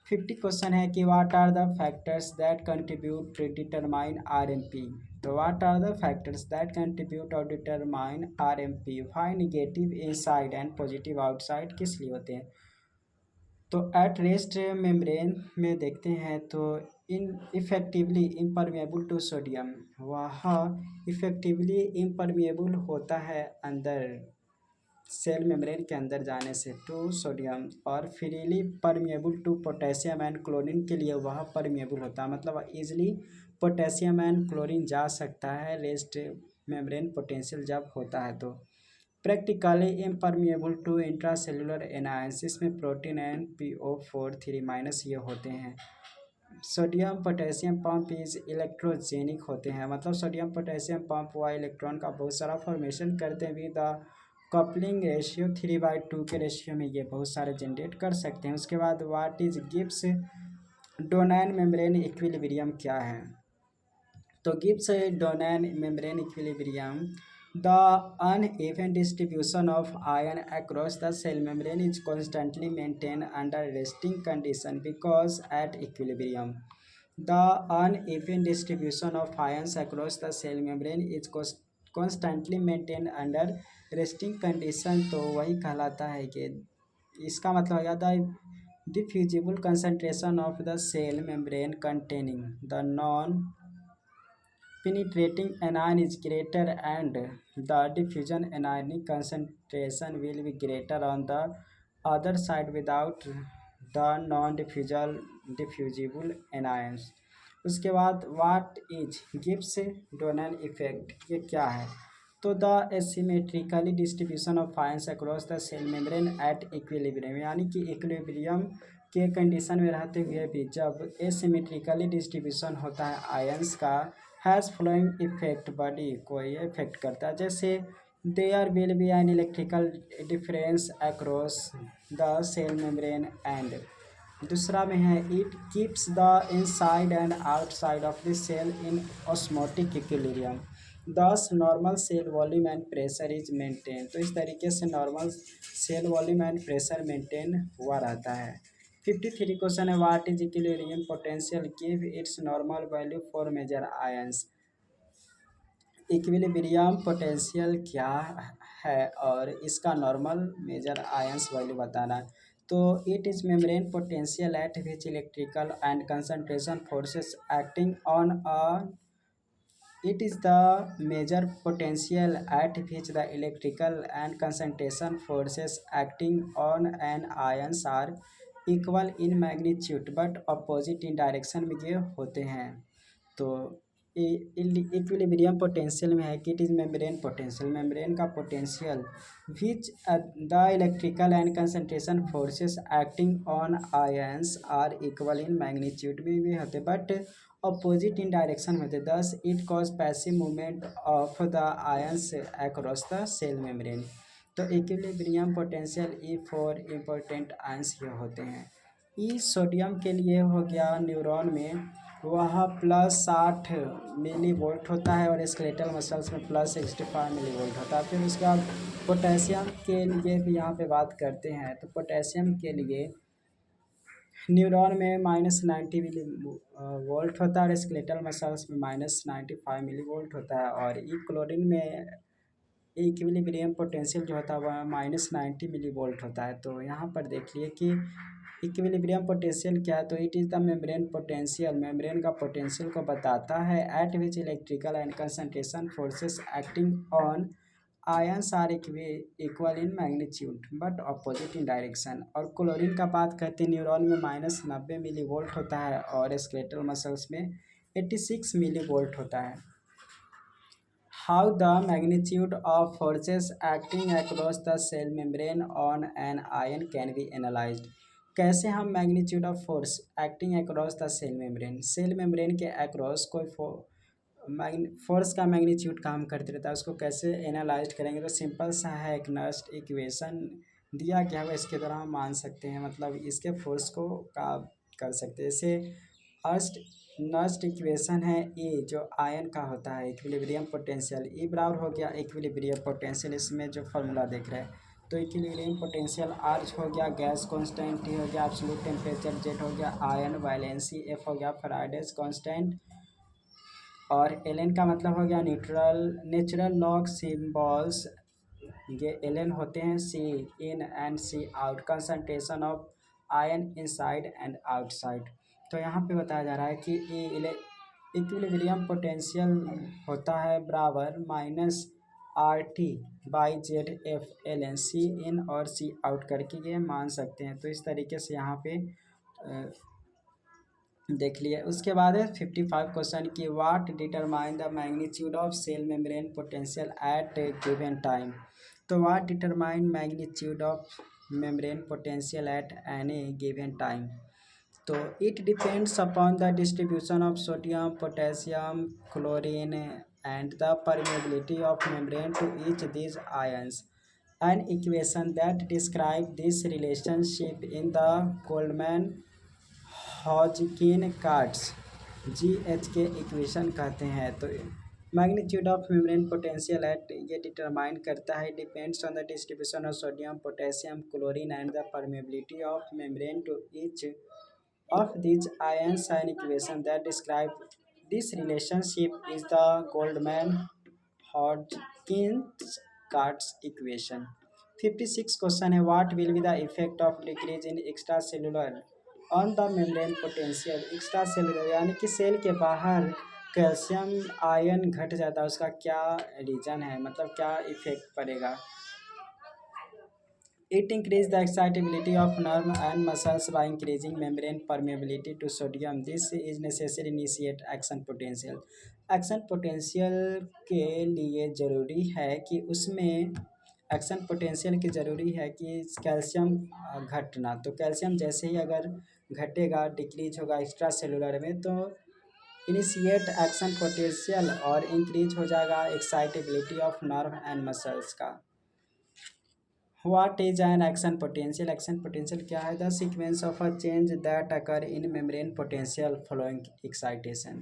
50 क्वेश्चन है कि what are the factors that contribute to determine RMP. तो what are the factors that contribute और determine RMP. Why negative inside and positive outside किस लिए होते हैं। तो एट रेस्ट मेम्ब्रेन में देखते हैं तो in effectively impermeable to sodium. वह इफेक्टिवली इम्परमेबल होता है अंदर सेल मेम्ब्रेन के अंदर जाने से टू सोडियम, और freely permeable to potassium and chlorine के लिए वह परमेबल होता है, मतलब इजिली पोटेशियम एंड क्लोरीन जा सकता है रेस्ट मेम्ब्रेन पोटेंशियल जब होता है। तो practically impermeable to intracellular analysis में प्रोटीन एंड PO4 माइनस ये होते हैं। Sodium potassium pump is electrogenic होते हैं, मतलब सोडियम पोटेशियम पंप व इलेक्ट्रॉन का बहुत सारा फॉर्मेशन करते हैं विद द कपलिंग रेशियो 3/2 के रेशियो में ये बहुत सारे जनरेट कर सकते हैं। उसके बाद what is Gibbs Donnan membrane equilibrium क्या है। तो Gibbs Donnan membrane equilibrium the uneven distribution of ion across the cell membrane is constantly maintained under resting condition because at equilibrium the uneven distribution of ions across the cell membrane is constantly maintained under resting condition। तो वही कहलाता है कि इसका मतलब हो गया the diffusible concentration of the cell membrane containing the non penetrating anion is greater and the diffusion anionic concentration will be greater on the other side without the diffusible anions। उसके बाद what is Gibbs Donnan effect ये क्या है। तो the asymmetrically distribution of ions across the cell membrane at equilibrium, यानी कि इक्विलिब्रियम के कंडीशन में रहते हुए भी जब एसिमेट्रिकली डिस्ट्रीब्यूशन होता है आयंस का हैज़ फ्लोइंग इफेक्ट बॉडी को ये इफेक्ट करता है। जैसे there will be an electrical difference across the cell membrane and दूसरा में है it keeps the inside and outside of the cell in osmotic equilibrium thus normal cell volume and pressure is maintain. तो इस तरीके से normal cell volume and pressure maintain हुआ रहता है। 53 क्वेश्चन है what is equilibrium potential give its normal value for major ions. Equilibrium potential क्या है और इसका नॉर्मल मेजर आयंस वैल्यू बताना। तो it is membrane potential eight which electrical and concentration forces acting on a it is the major potential at which the electrical and concentration forces acting on an ions are equal in magnitude but opposite in direction में ये होते हैं। तो इक्विलिब्रियम पोटेंशियल में है कि it is membrane potential, membrane का potential which the electrical and concentration forces acting on ions are equal in magnitude में भी होते बट अपोजिट इन डायरेक्शन में होते। Thus it cause passive movement of the ions across the cell membrane. तो equilibrium potential E for important ions ये होते हैं। ई सोडियम के लिए हो गया न्यूरॉन में वह +60 मिली वोल्ट होता है और स्केलेटल मसल्स में +65 मिली वोल्ट होता है। फिर उसके बाद पोटेशियम के लिए भी यहाँ पे बात करते हैं। तो पोटेशियम के लिए न्यूरॉन में -90 मिली वोल्ट होता है और स्केलेटल मसल्स में -95 मिली वोल्ट होता है। और ई क्लोरीन में इक्विलिब्रियम पोटेंशियल जो होता है वह -90 मिली वोल्ट होता है। तो यहाँ पर देख लिए कि इक्विलिब्रियम पोटेंशियल क्या है। तो it is the membrane potential, membrane का पोटेंशियल को बताता है at which electrical and concentration forces acting on ions are equal in magnitude but opposite in direction. और क्लोरीन का बात करते हैं न्यूरॉन में -90 मिली वोल्ट होता है और स्केलेटल मसल्स में 86 मिली वोल्ट होता है। How the magnitude of forces acting across the cell membrane on an ion can be analyzed। कैसे हम magnitude of force acting across the cell membrane, cell membrane के अक्रॉस कोई फोर्स का मैग्नीट्यूड काम करते रहता है उसको कैसे एनालाइज करेंगे। तो सिंपल सा है एक नस्ट इक्वेशन दिया गया हुआ इसके द्वारा हम मान सकते हैं, मतलब इसके फोर्स को का कर सकते हैं। जैसे अर्स्ट नस्ट इक्वेशन है ए, जो आयन का होता है इक्विलिब्रियम पोटेंशियल, ई बराबर हो गया इक्विलिब्रियम पोटेंशियल, इसमें जो फॉर्मूला देख रहे हैं। तो इक्विलिब्रियम पोटेंशियल आर हो गया गैस कांस्टेंट, टी हो गया एब्सोल्यूट टेम्परेचर, जेड हो गया आयन वैलेंसी, एफ हो गया फैराडेज कांस्टेंट, और एल एन का मतलब हो गया न्यूट्रल नेचुरल लॉग सिम्बॉल्स, ये एल एन होते हैं C in and C out, concentration of ion inside and outside. तो यहाँ पे बताया जा रहा है कि इक्विलिब्रियम पोटेंशियल होता है बराबर minus R T by Z F L N, C in और सी आउट करके ये मान सकते हैं। तो इस तरीके से यहाँ पे देख लिया। उसके बाद है 55 क्वेश्चन की what determine the magnitude of cell membrane potential at given time. तो what determine magnitude of membrane potential at any given time. तो it depends upon the distribution of sodium potassium chlorine and the permeability of membrane to each these ions. An equation that describe this relationship in the Goldman Hodgkin Katz GH के इक्वेशन कहते हैं। तो magnitude of membrane potential at ये डिटरमाइन करता है depends on the distribution of sodium potassium chlorine and the permeability of membrane to each of these ions, an equation that describe this relationship is the Goldman-Hodgkin Cards equation. 56 question है what will be the effect of decrease in extracellular on the membrane potential। extracellular यानी कि सेल के बाहर कैल्शियम आयन घट जाता है, उसका क्या रीजन है, मतलब क्या इफेक्ट पड़ेगा। It increases the excitability of nerve and muscles by increasing membrane permeability to sodium. This is necessary to initiate action potential. Action potential के लिए ज़रूरी है कि उसमें एक्शन पोटेंशियल की ज़रूरी है कि कैल्शियम घटना। तो कैल्शियम जैसे ही अगर घटेगा डिक्रीज होगा एक्स्ट्रा सेलुलर में, तो इनिशिएट एक्शन पोटेंशियल और इंक्रीज हो जाएगा excitability of nerve and muscles का। What is an action potential? Action potential क्या है? The sequence of a change that occur in membrane potential following excitation.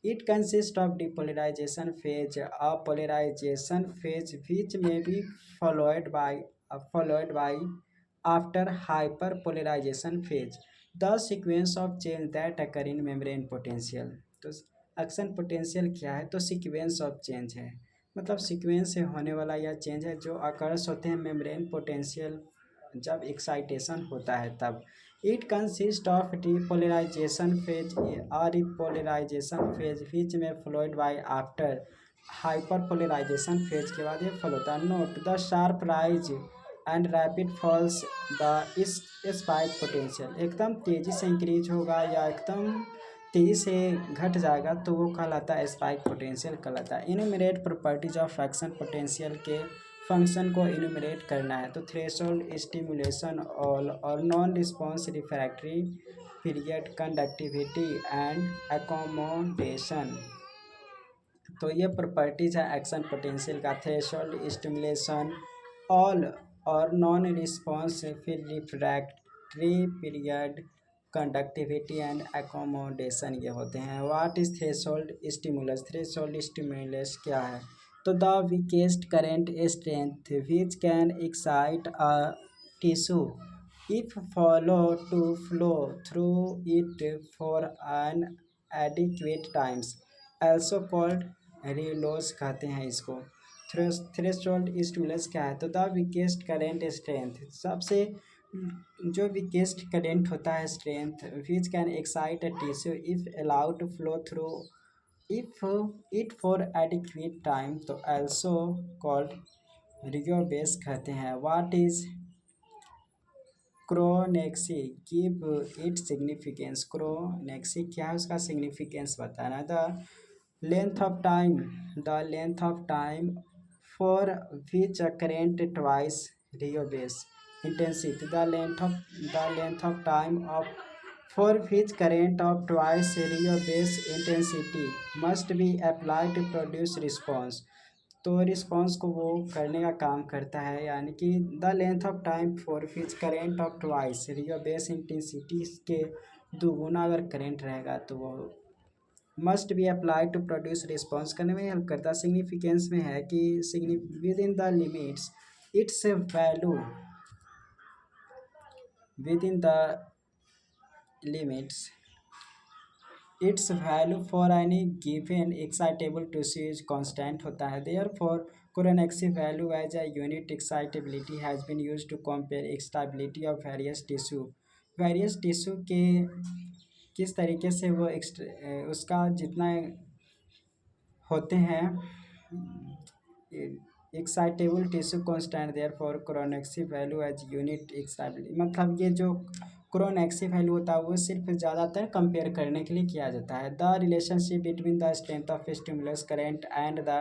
It consists of depolarization phase, a polarization phase which may be followed by after hyperpolarization phase. The sequence of change that occur in membrane potential. तो एक्शन पोटेंशियल क्या है? तो सीक्वेंस ऑफ चेंज है, मतलब सीक्वेंस से होने वाला यह चेंज है जो अकर्स होते हैं मेम्ब्रेन पोटेंशियल जब एक्साइटेशन होता है तब। It consist of depolarization phase और रिपोलराइजेशन फेज विच में followed by after hyperpolarization phase के बाद ये फॉलो होता है। Note the sharp rise and rapid falls the इस स्पाइक पोटेंशियल, एकदम तेज़ी से इंक्रीज होगा या एकदम तेज़ी से घट जाएगा तो वो कहलाता है स्पाइक पोटेंशियल कहलाता है। Enumerate properties of action potential के फंक्शन को इन्यूमरेट करना है। तो थ्रेशोल्ड, स्टिमुलेशन, ऑल और none response, refractory period, conductivity and accommodation. तो ये प्रॉपर्टीज है एक्शन पोटेंशियल का। थ्रेशोल्ड, स्टिमुलेशन, ऑल और नॉन रिस्पॉन्स, फिर refractory period, conductivity and accommodation ये होते हैं। What is threshold stimulus? Threshold stimulus क्या है? तो the weakest current strength which can excite a tissue if follow to flow through it for an adequate times, also called rheobase कहते हैं इसको। थ्रेशोल्ड स्टिमुलस क्या है? तो द वीकेस्ट करेंट स्ट्रेंथ, सबसे जो वीकेस्ट करेंट होता है strength, which can excite a tissue if allowed to flow through if it for adequate time, तो एल्सो कॉल्ड रियोबेस कहते हैं। What is chronaxie? Give it significance. Chronaxie क्या है, उसका सिग्निफिकेंस बताना। The length of time for which a current twice rheobase intensity, the length of time of for which current of twice Rho base intensity must be applied to produce response। तो रिस्पॉन्स को वो करने का काम करता है, यानी कि the length of time for which current of twice rheobase intensity के दोगुना अगर करेंट रहेगा तो वो must be apply to produce response करने में हेल्प करता है। सिग्निफिकेंस में है कि within the limits its value within the limits its value for any given excitable tissue is constant होता है। Therefore, Coronaxi value as a unit excitability has been used to compare excitability of various tissue। various tissue के किस तरीके से वो उसका जितना होते हैं excitable tissue constant therefore chronaxie value as unit excitability. मतलब ये जो क्रोनेक्सी वैल्यू होता है वो सिर्फ ज़्यादातर कंपेयर करने के लिए किया जाता है। The relationship between the strength of stimulus current and the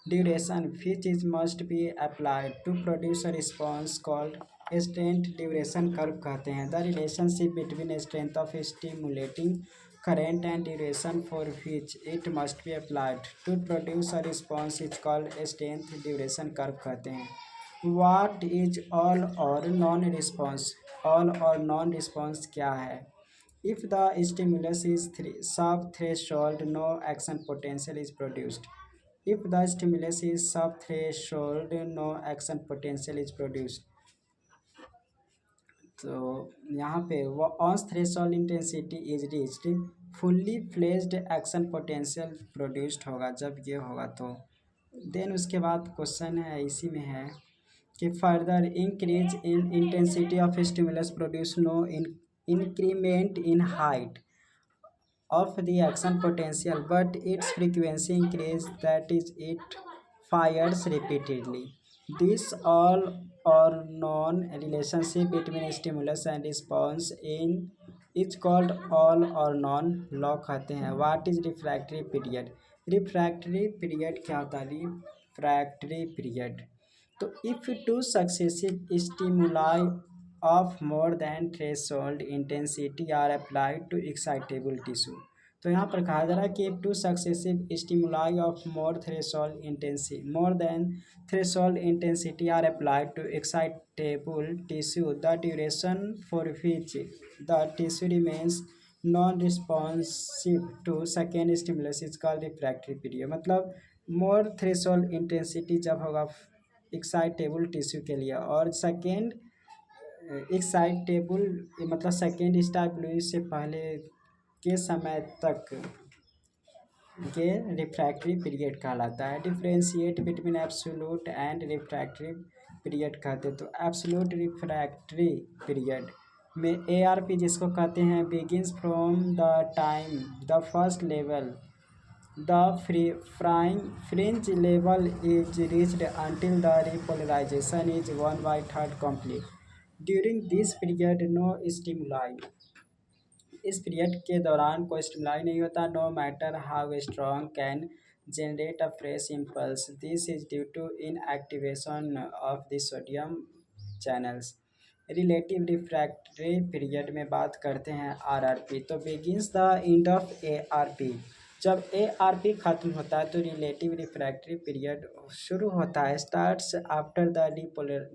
duration which is must be applied to produce a response called strength duration curve कहते हैं। The relationship between strength of stimulating current and duration for which it must be applied to produce a response is called strength duration curve कहते हैं। What is all or non response? All or non response क्या है? If the stimulus is sub threshold, no action potential is produced. If the stimulus is sub threshold, no action potential is produced. तो यहाँ पे वो on threshold intensity is reached fully fledged action potential produced होगा जब ये होगा तो। देन उसके बाद क्वेश्चन है इसी में है कि further increase in intensity of stimulus produce no increment in height of the action potential, but its frequency increase, that is it fires repeatedly. This all or non relationship between stimulus and response in is called all or non law कहते हैं। What is refractory period? refractory period क्या होता है? refractory period तो if two successive stimuli of more than threshold intensity are applied to excitable tissue। तो यहाँ पर कहा जा रहा है कि two successive stimuli of more than threshold intensity are applied to excitable tissue the duration for which the tissue remains non responsive to second stimulus is called refractory period. मतलब मोर थ्रेशोल्ड इंटेंसिटी जब होगा एक्साइटेबल टिश्यू के लिए और सेकेंड एक्साइटेबल मतलब सेकेंड स्टाइल से पहले के समय तक ये रिफ्रैक्टरी पीरियड कहलाता है। Differentiate between absolute and refractory period कहते हैं। तो एब्सोल्यूट रिफ्रैक्टरी पीरियड में ARP जिसको कहते हैं begins from the time the first level the fringe level is reached until the repolarization is 1/3 complete। During this period no stimuli, इस पीरियड के दौरान कोई स्टिमुलाई नहीं होता। No matter how strong can generate a fresh impulse, this is due to inactivation of the sodium channels. Relative refractory period में बात करते हैं RRP। तो begins the end of ARP, जब ARP ख़त्म होता है तो रिलेटिव रिफ्रैक्टरी पीरियड शुरू होता है। स्टार्ट्स आफ्टर द डिपोलर,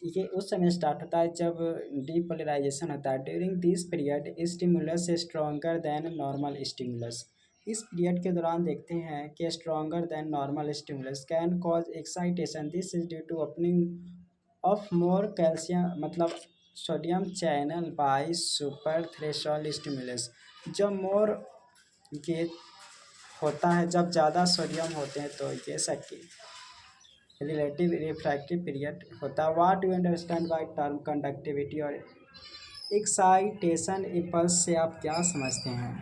ये उस समय स्टार्ट होता है जब डीपोलराइजेशन होता है। During this period stimulus stronger than normal stimulus, इस पीरियड के दौरान देखते हैं कि stronger than normal stimulus can cause excitation, this is due to opening of more calcium मतलब sodium channel by super threshold stimulus. जब मोर ये होता है जब ज़्यादा सोडियम होते हैं तो ये सके रिलेटिव रिफ्रैक्टिव पीरियड होता है। What you understand by term conductivity और एक्साइटेशन इम्पल्स से आप क्या समझते हैं?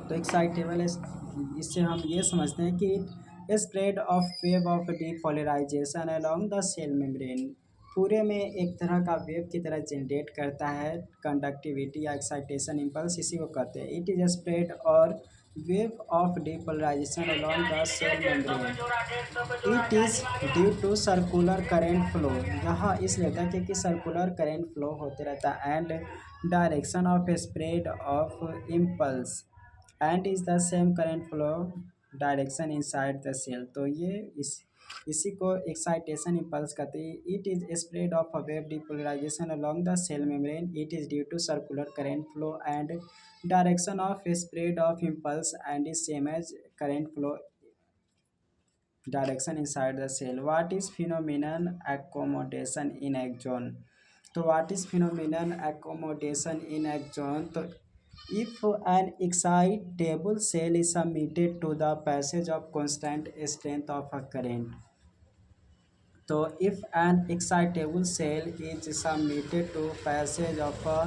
तो एक्साइटेबल इससे हम ये समझते हैं कि spread of wave of depolarization along the cell membrane, पूरे में एक तरह का वेव की तरह जनरेट करता है कंडक्टिविटी या एक्साइटेशन इम्पल्स, इसी को कहते हैं। इट इज स्प्रेड और wave of depolarization along the cell membrane, it is due to circular current flow। यहाँ इसलिए होता है क्योंकि सर्कुलर करेंट फ्लो होते रहता है and direction of spread of impulse and is the same current flow direction inside the cell. तो ये इसी को एक्साइटेशन इम्पल्स कहते हैं। It is spread of a wave depolarization along the cell membrane. It is due to circular current flow and direction of spread of impulse and is same as current flow direction inside the cell. What is phenomenon accommodation in axon? तो what is phenomenon accommodation in axon? तो if an excitable cell is submitted to the passage of constant strength of a current, so if an excitable cell is submitted to passage of a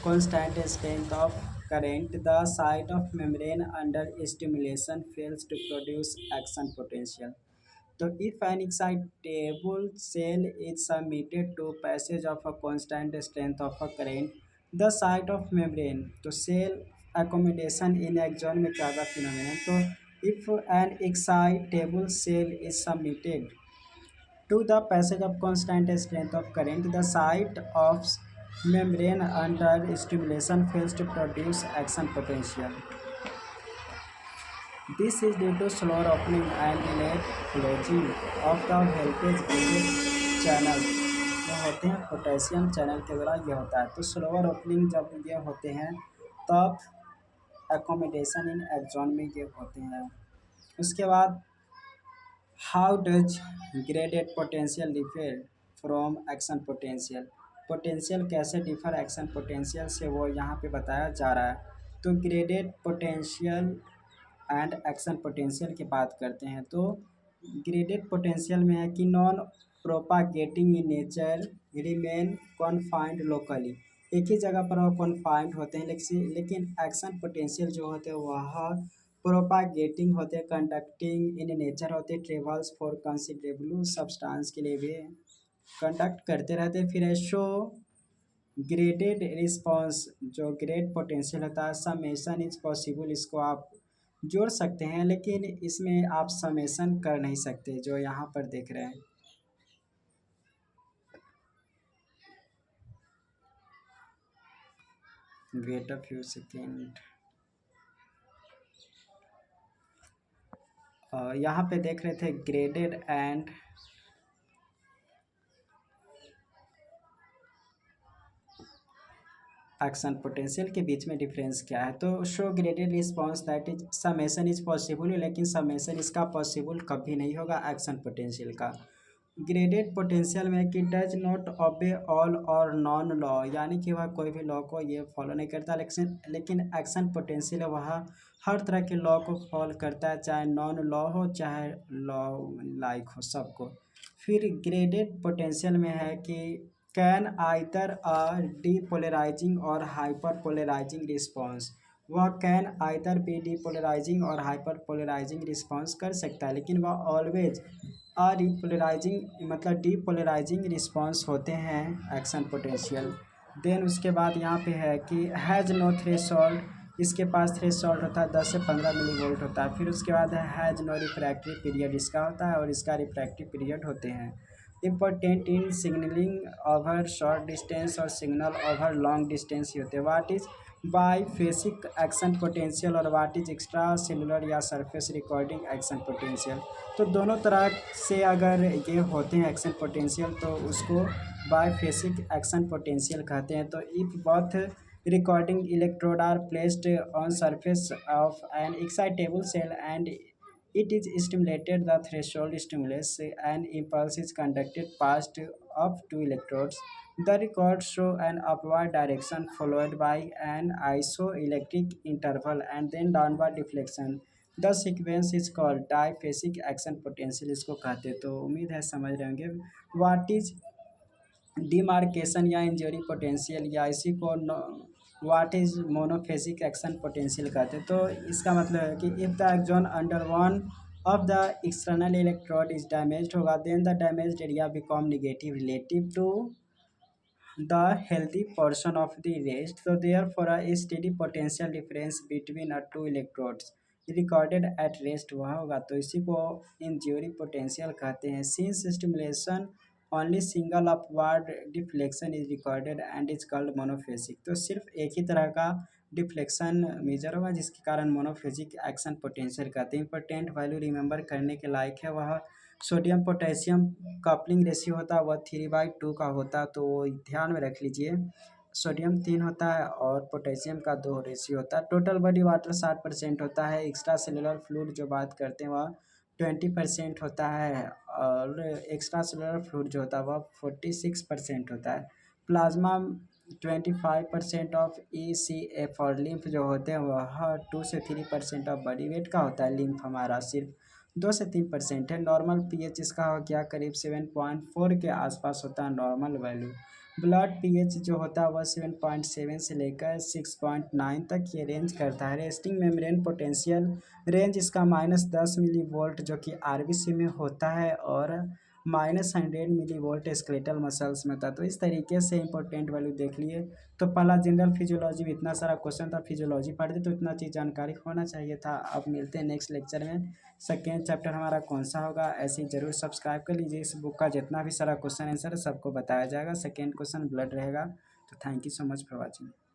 constant strength of current, the site of membrane under stimulation fails to produce action potential. So if an excitable cell is submitted to passage of a constant strength of a current, the site of membrane, तो cell accommodation in axon में क्या था phenomenon? तो if an excitable cell is submitted to the passage of constant strength of current, the site of membrane under stimulation fails to produce action potential. This is due to slower opening and delayed closing of the voltage gated channel। जो होते हैं पोटेशियम चैनल के द्वारा ये होता है। तो स्लोअर ओपनिंग जब ये होते हैं तब एकोमोडेशन इन एक्सॉन में ये होते हैं। उसके बाद how does graded potential differ from action potential? Potential कैसे डिफर एक्शन पोटेंशियल से वो यहाँ पे बताया जा रहा है। तो graded potential and action potential की बात करते हैं। तो ग्रेडेड पोटेंशियल में है कि non propagating in nature, remain confined locally, एक ही जगह पर वो कॉन्फाइंड होते हैं। लेकिन एक्शन पोटेंशियल जो होते हैं वह प्रोपागेटिंग होते हैं, कंडक्टिंग इन नेचर होते हैं, ट्रेवल्स फॉर कंसिडरेबल सब्सटेंस के लिए भी कंडक्ट करते रहते हैं। फिर है शो ग्रेडेड रिस्पॉन्स, जो ग्रेड पोटेंशियल होता है समेशन इज पॉसिबल, इसको आप जोड़ सकते हैं लेकिन इसमें आप समेशन कर नहीं सकते, जो यहाँ पर देख रहे हैं। Wait a few second. यहाँ पे देख रहे थे ग्रेडेड एंड एक्शन पोटेंशियल के बीच में डिफरेंस क्या है। तो show graded response that is summation is possible, लेकिन समेशन इसका पॉसिबल कभी नहीं होगा एक्शन पोटेंशियल का। ग्रेडेड पोटेंशियल में कि डज नॉट ओबे ऑल और नॉन लॉ, यानी कि वह कोई भी लॉ को ये फॉलो नहीं करता। लेकिन एक्शन पोटेंशियल वह हर तरह के लॉ को फॉलो करता है, चाहे नॉन लॉ हो चाहे लॉ लाइक हो, सबको। फिर ग्रेडेड पोटेंशियल में है कि कैन आइदर अ डीपोलराइजिंग और हाइपर पोलराइजिंग रिस्पॉन्स, वह कैन आइदर बी डीपोलराइजिंग और हाइपर पोलराइजिंग रिस्पॉन्स कर सकता है, लेकिन वह ऑलवेज डीपोलराइजिंग मतलब डीपोलराइजिंग रिस्पॉन्स होते हैं एक्शन पोटेंशियल। देन उसके बाद यहाँ पे है कि हैज़ नो थ्रेशोल्ड, इसके पास थ्रेशोल्ड होता है 10 से 15 मिली वोल्ट होता है। फिर उसके बाद है हैज़ नो रिफ्रैक्टिव पीरियड, इसका होता है और इसका रिफ्रैक्टिव पीरियड होते हैं। Important in signalling over short distance और सिग्नल ओवर लॉन्ग डिस्टेंस ही होते हैं। व्हाट इज बाईफेसिक एक्शन पोटेंशियल और व्हाट इज एक्स्ट्रा सेलुलर या सरफेस रिकॉर्डिंग एक्शन पोटेंशियल? तो दोनों तरह से अगर ये होते हैं एक्शन पोटेंशियल तो उसको बाईफेसिक एक्शन पोटेंशियल कहते हैं। तो if both recording electrode are placed on surface of an excitable cell and it is stimulated, the threshold stimulus, an impulse is conducted past up two electrodes. The records show an upward direction followed by an isoelectric interval and then downward deflection. The sequence is called diphasic action potential, इसको कहते हैं। तो उम्मीद है समझ रहे होंगे। What is डिमार्केशन या इंजरी पोटेंशियल या इसी को what is monophasic action potential कहते हैं। तो इसका मतलब है कि if the axon under one of the external electrode is damaged होगा, then the damaged area become negative relative to the healthy portion of the rest. So therefore a steady potential difference between a two electrodes recorded at rest हुआ होगा, तो इसी को इंज्यूरी पोटेंशियल कहते हैं। Since stimulation only single upward deflection is recorded and is called monophasic, तो सिर्फ एक ही तरह का डिफ्लेक्शन मेजर होगा, जिसके कारण मोनोफेजिक एक्शन पोटेंशियल कहते हैं। इंपॉर्टेंट वैल्यू रिमेंबर करने के लायक है, वह सोडियम पोटेशियम कपलिंग रेशियो होता है, वह 3/2 का होता है, तो वो ध्यान में रख लीजिए। सोडियम 3 होता है और पोटेशियम का 2 रेशियो होता है। टोटल बॉडी वाटर 60% होता है। एक्स्ट्रा सेलुलर फ्लूइड जो बात करते हैं वह 20% होता है, और एक्स्ट्रा सेलुलर फ्लूइड जो होता है वह 46% होता है। प्लाज्मा 25% ऑफ ECF, और लिम्फ जो होते हैं वह 2 से 3% ऑफ बॉडी वेट का होता है। लिम्फ हमारा सिर्फ 2 से 3% है। नॉर्मल पीएच इसका हो गया करीब 7.4 के आसपास होता है नॉर्मल वैल्यू। ब्लड पीएच जो होता है वह 7.7 से लेकर 6.9 तक ये रेंज करता है। रेस्टिंग मेम्ब्रेन पोटेंशियल रेंज इसका -10 मिलीवोल्ट जो कि आरबीसी में होता है, और -100 मिलीवोल्ट स्केलेटल मसल्स में होता है। तो इस तरीके से इंपॉर्टेंट वैल्यू देख लिए। तो पहला जनरल फिजियोलॉजी में इतना सारा क्वेश्चन था, फिजियोलॉजी पढ़ते तो इतना चीज़ जानकारी होना चाहिए था। अब मिलते हैं नेक्स्ट लेक्चर में। सेकेंड चैप्टर हमारा कौन सा होगा, ऐसे ही जरूर सब्सक्राइब कर लीजिए। इस बुक का जितना भी सारा क्वेश्चन आंसर है सबको बताया जाएगा। सेकेंड क्वेश्चन ब्लड रहेगा। तो thank you so much for watching.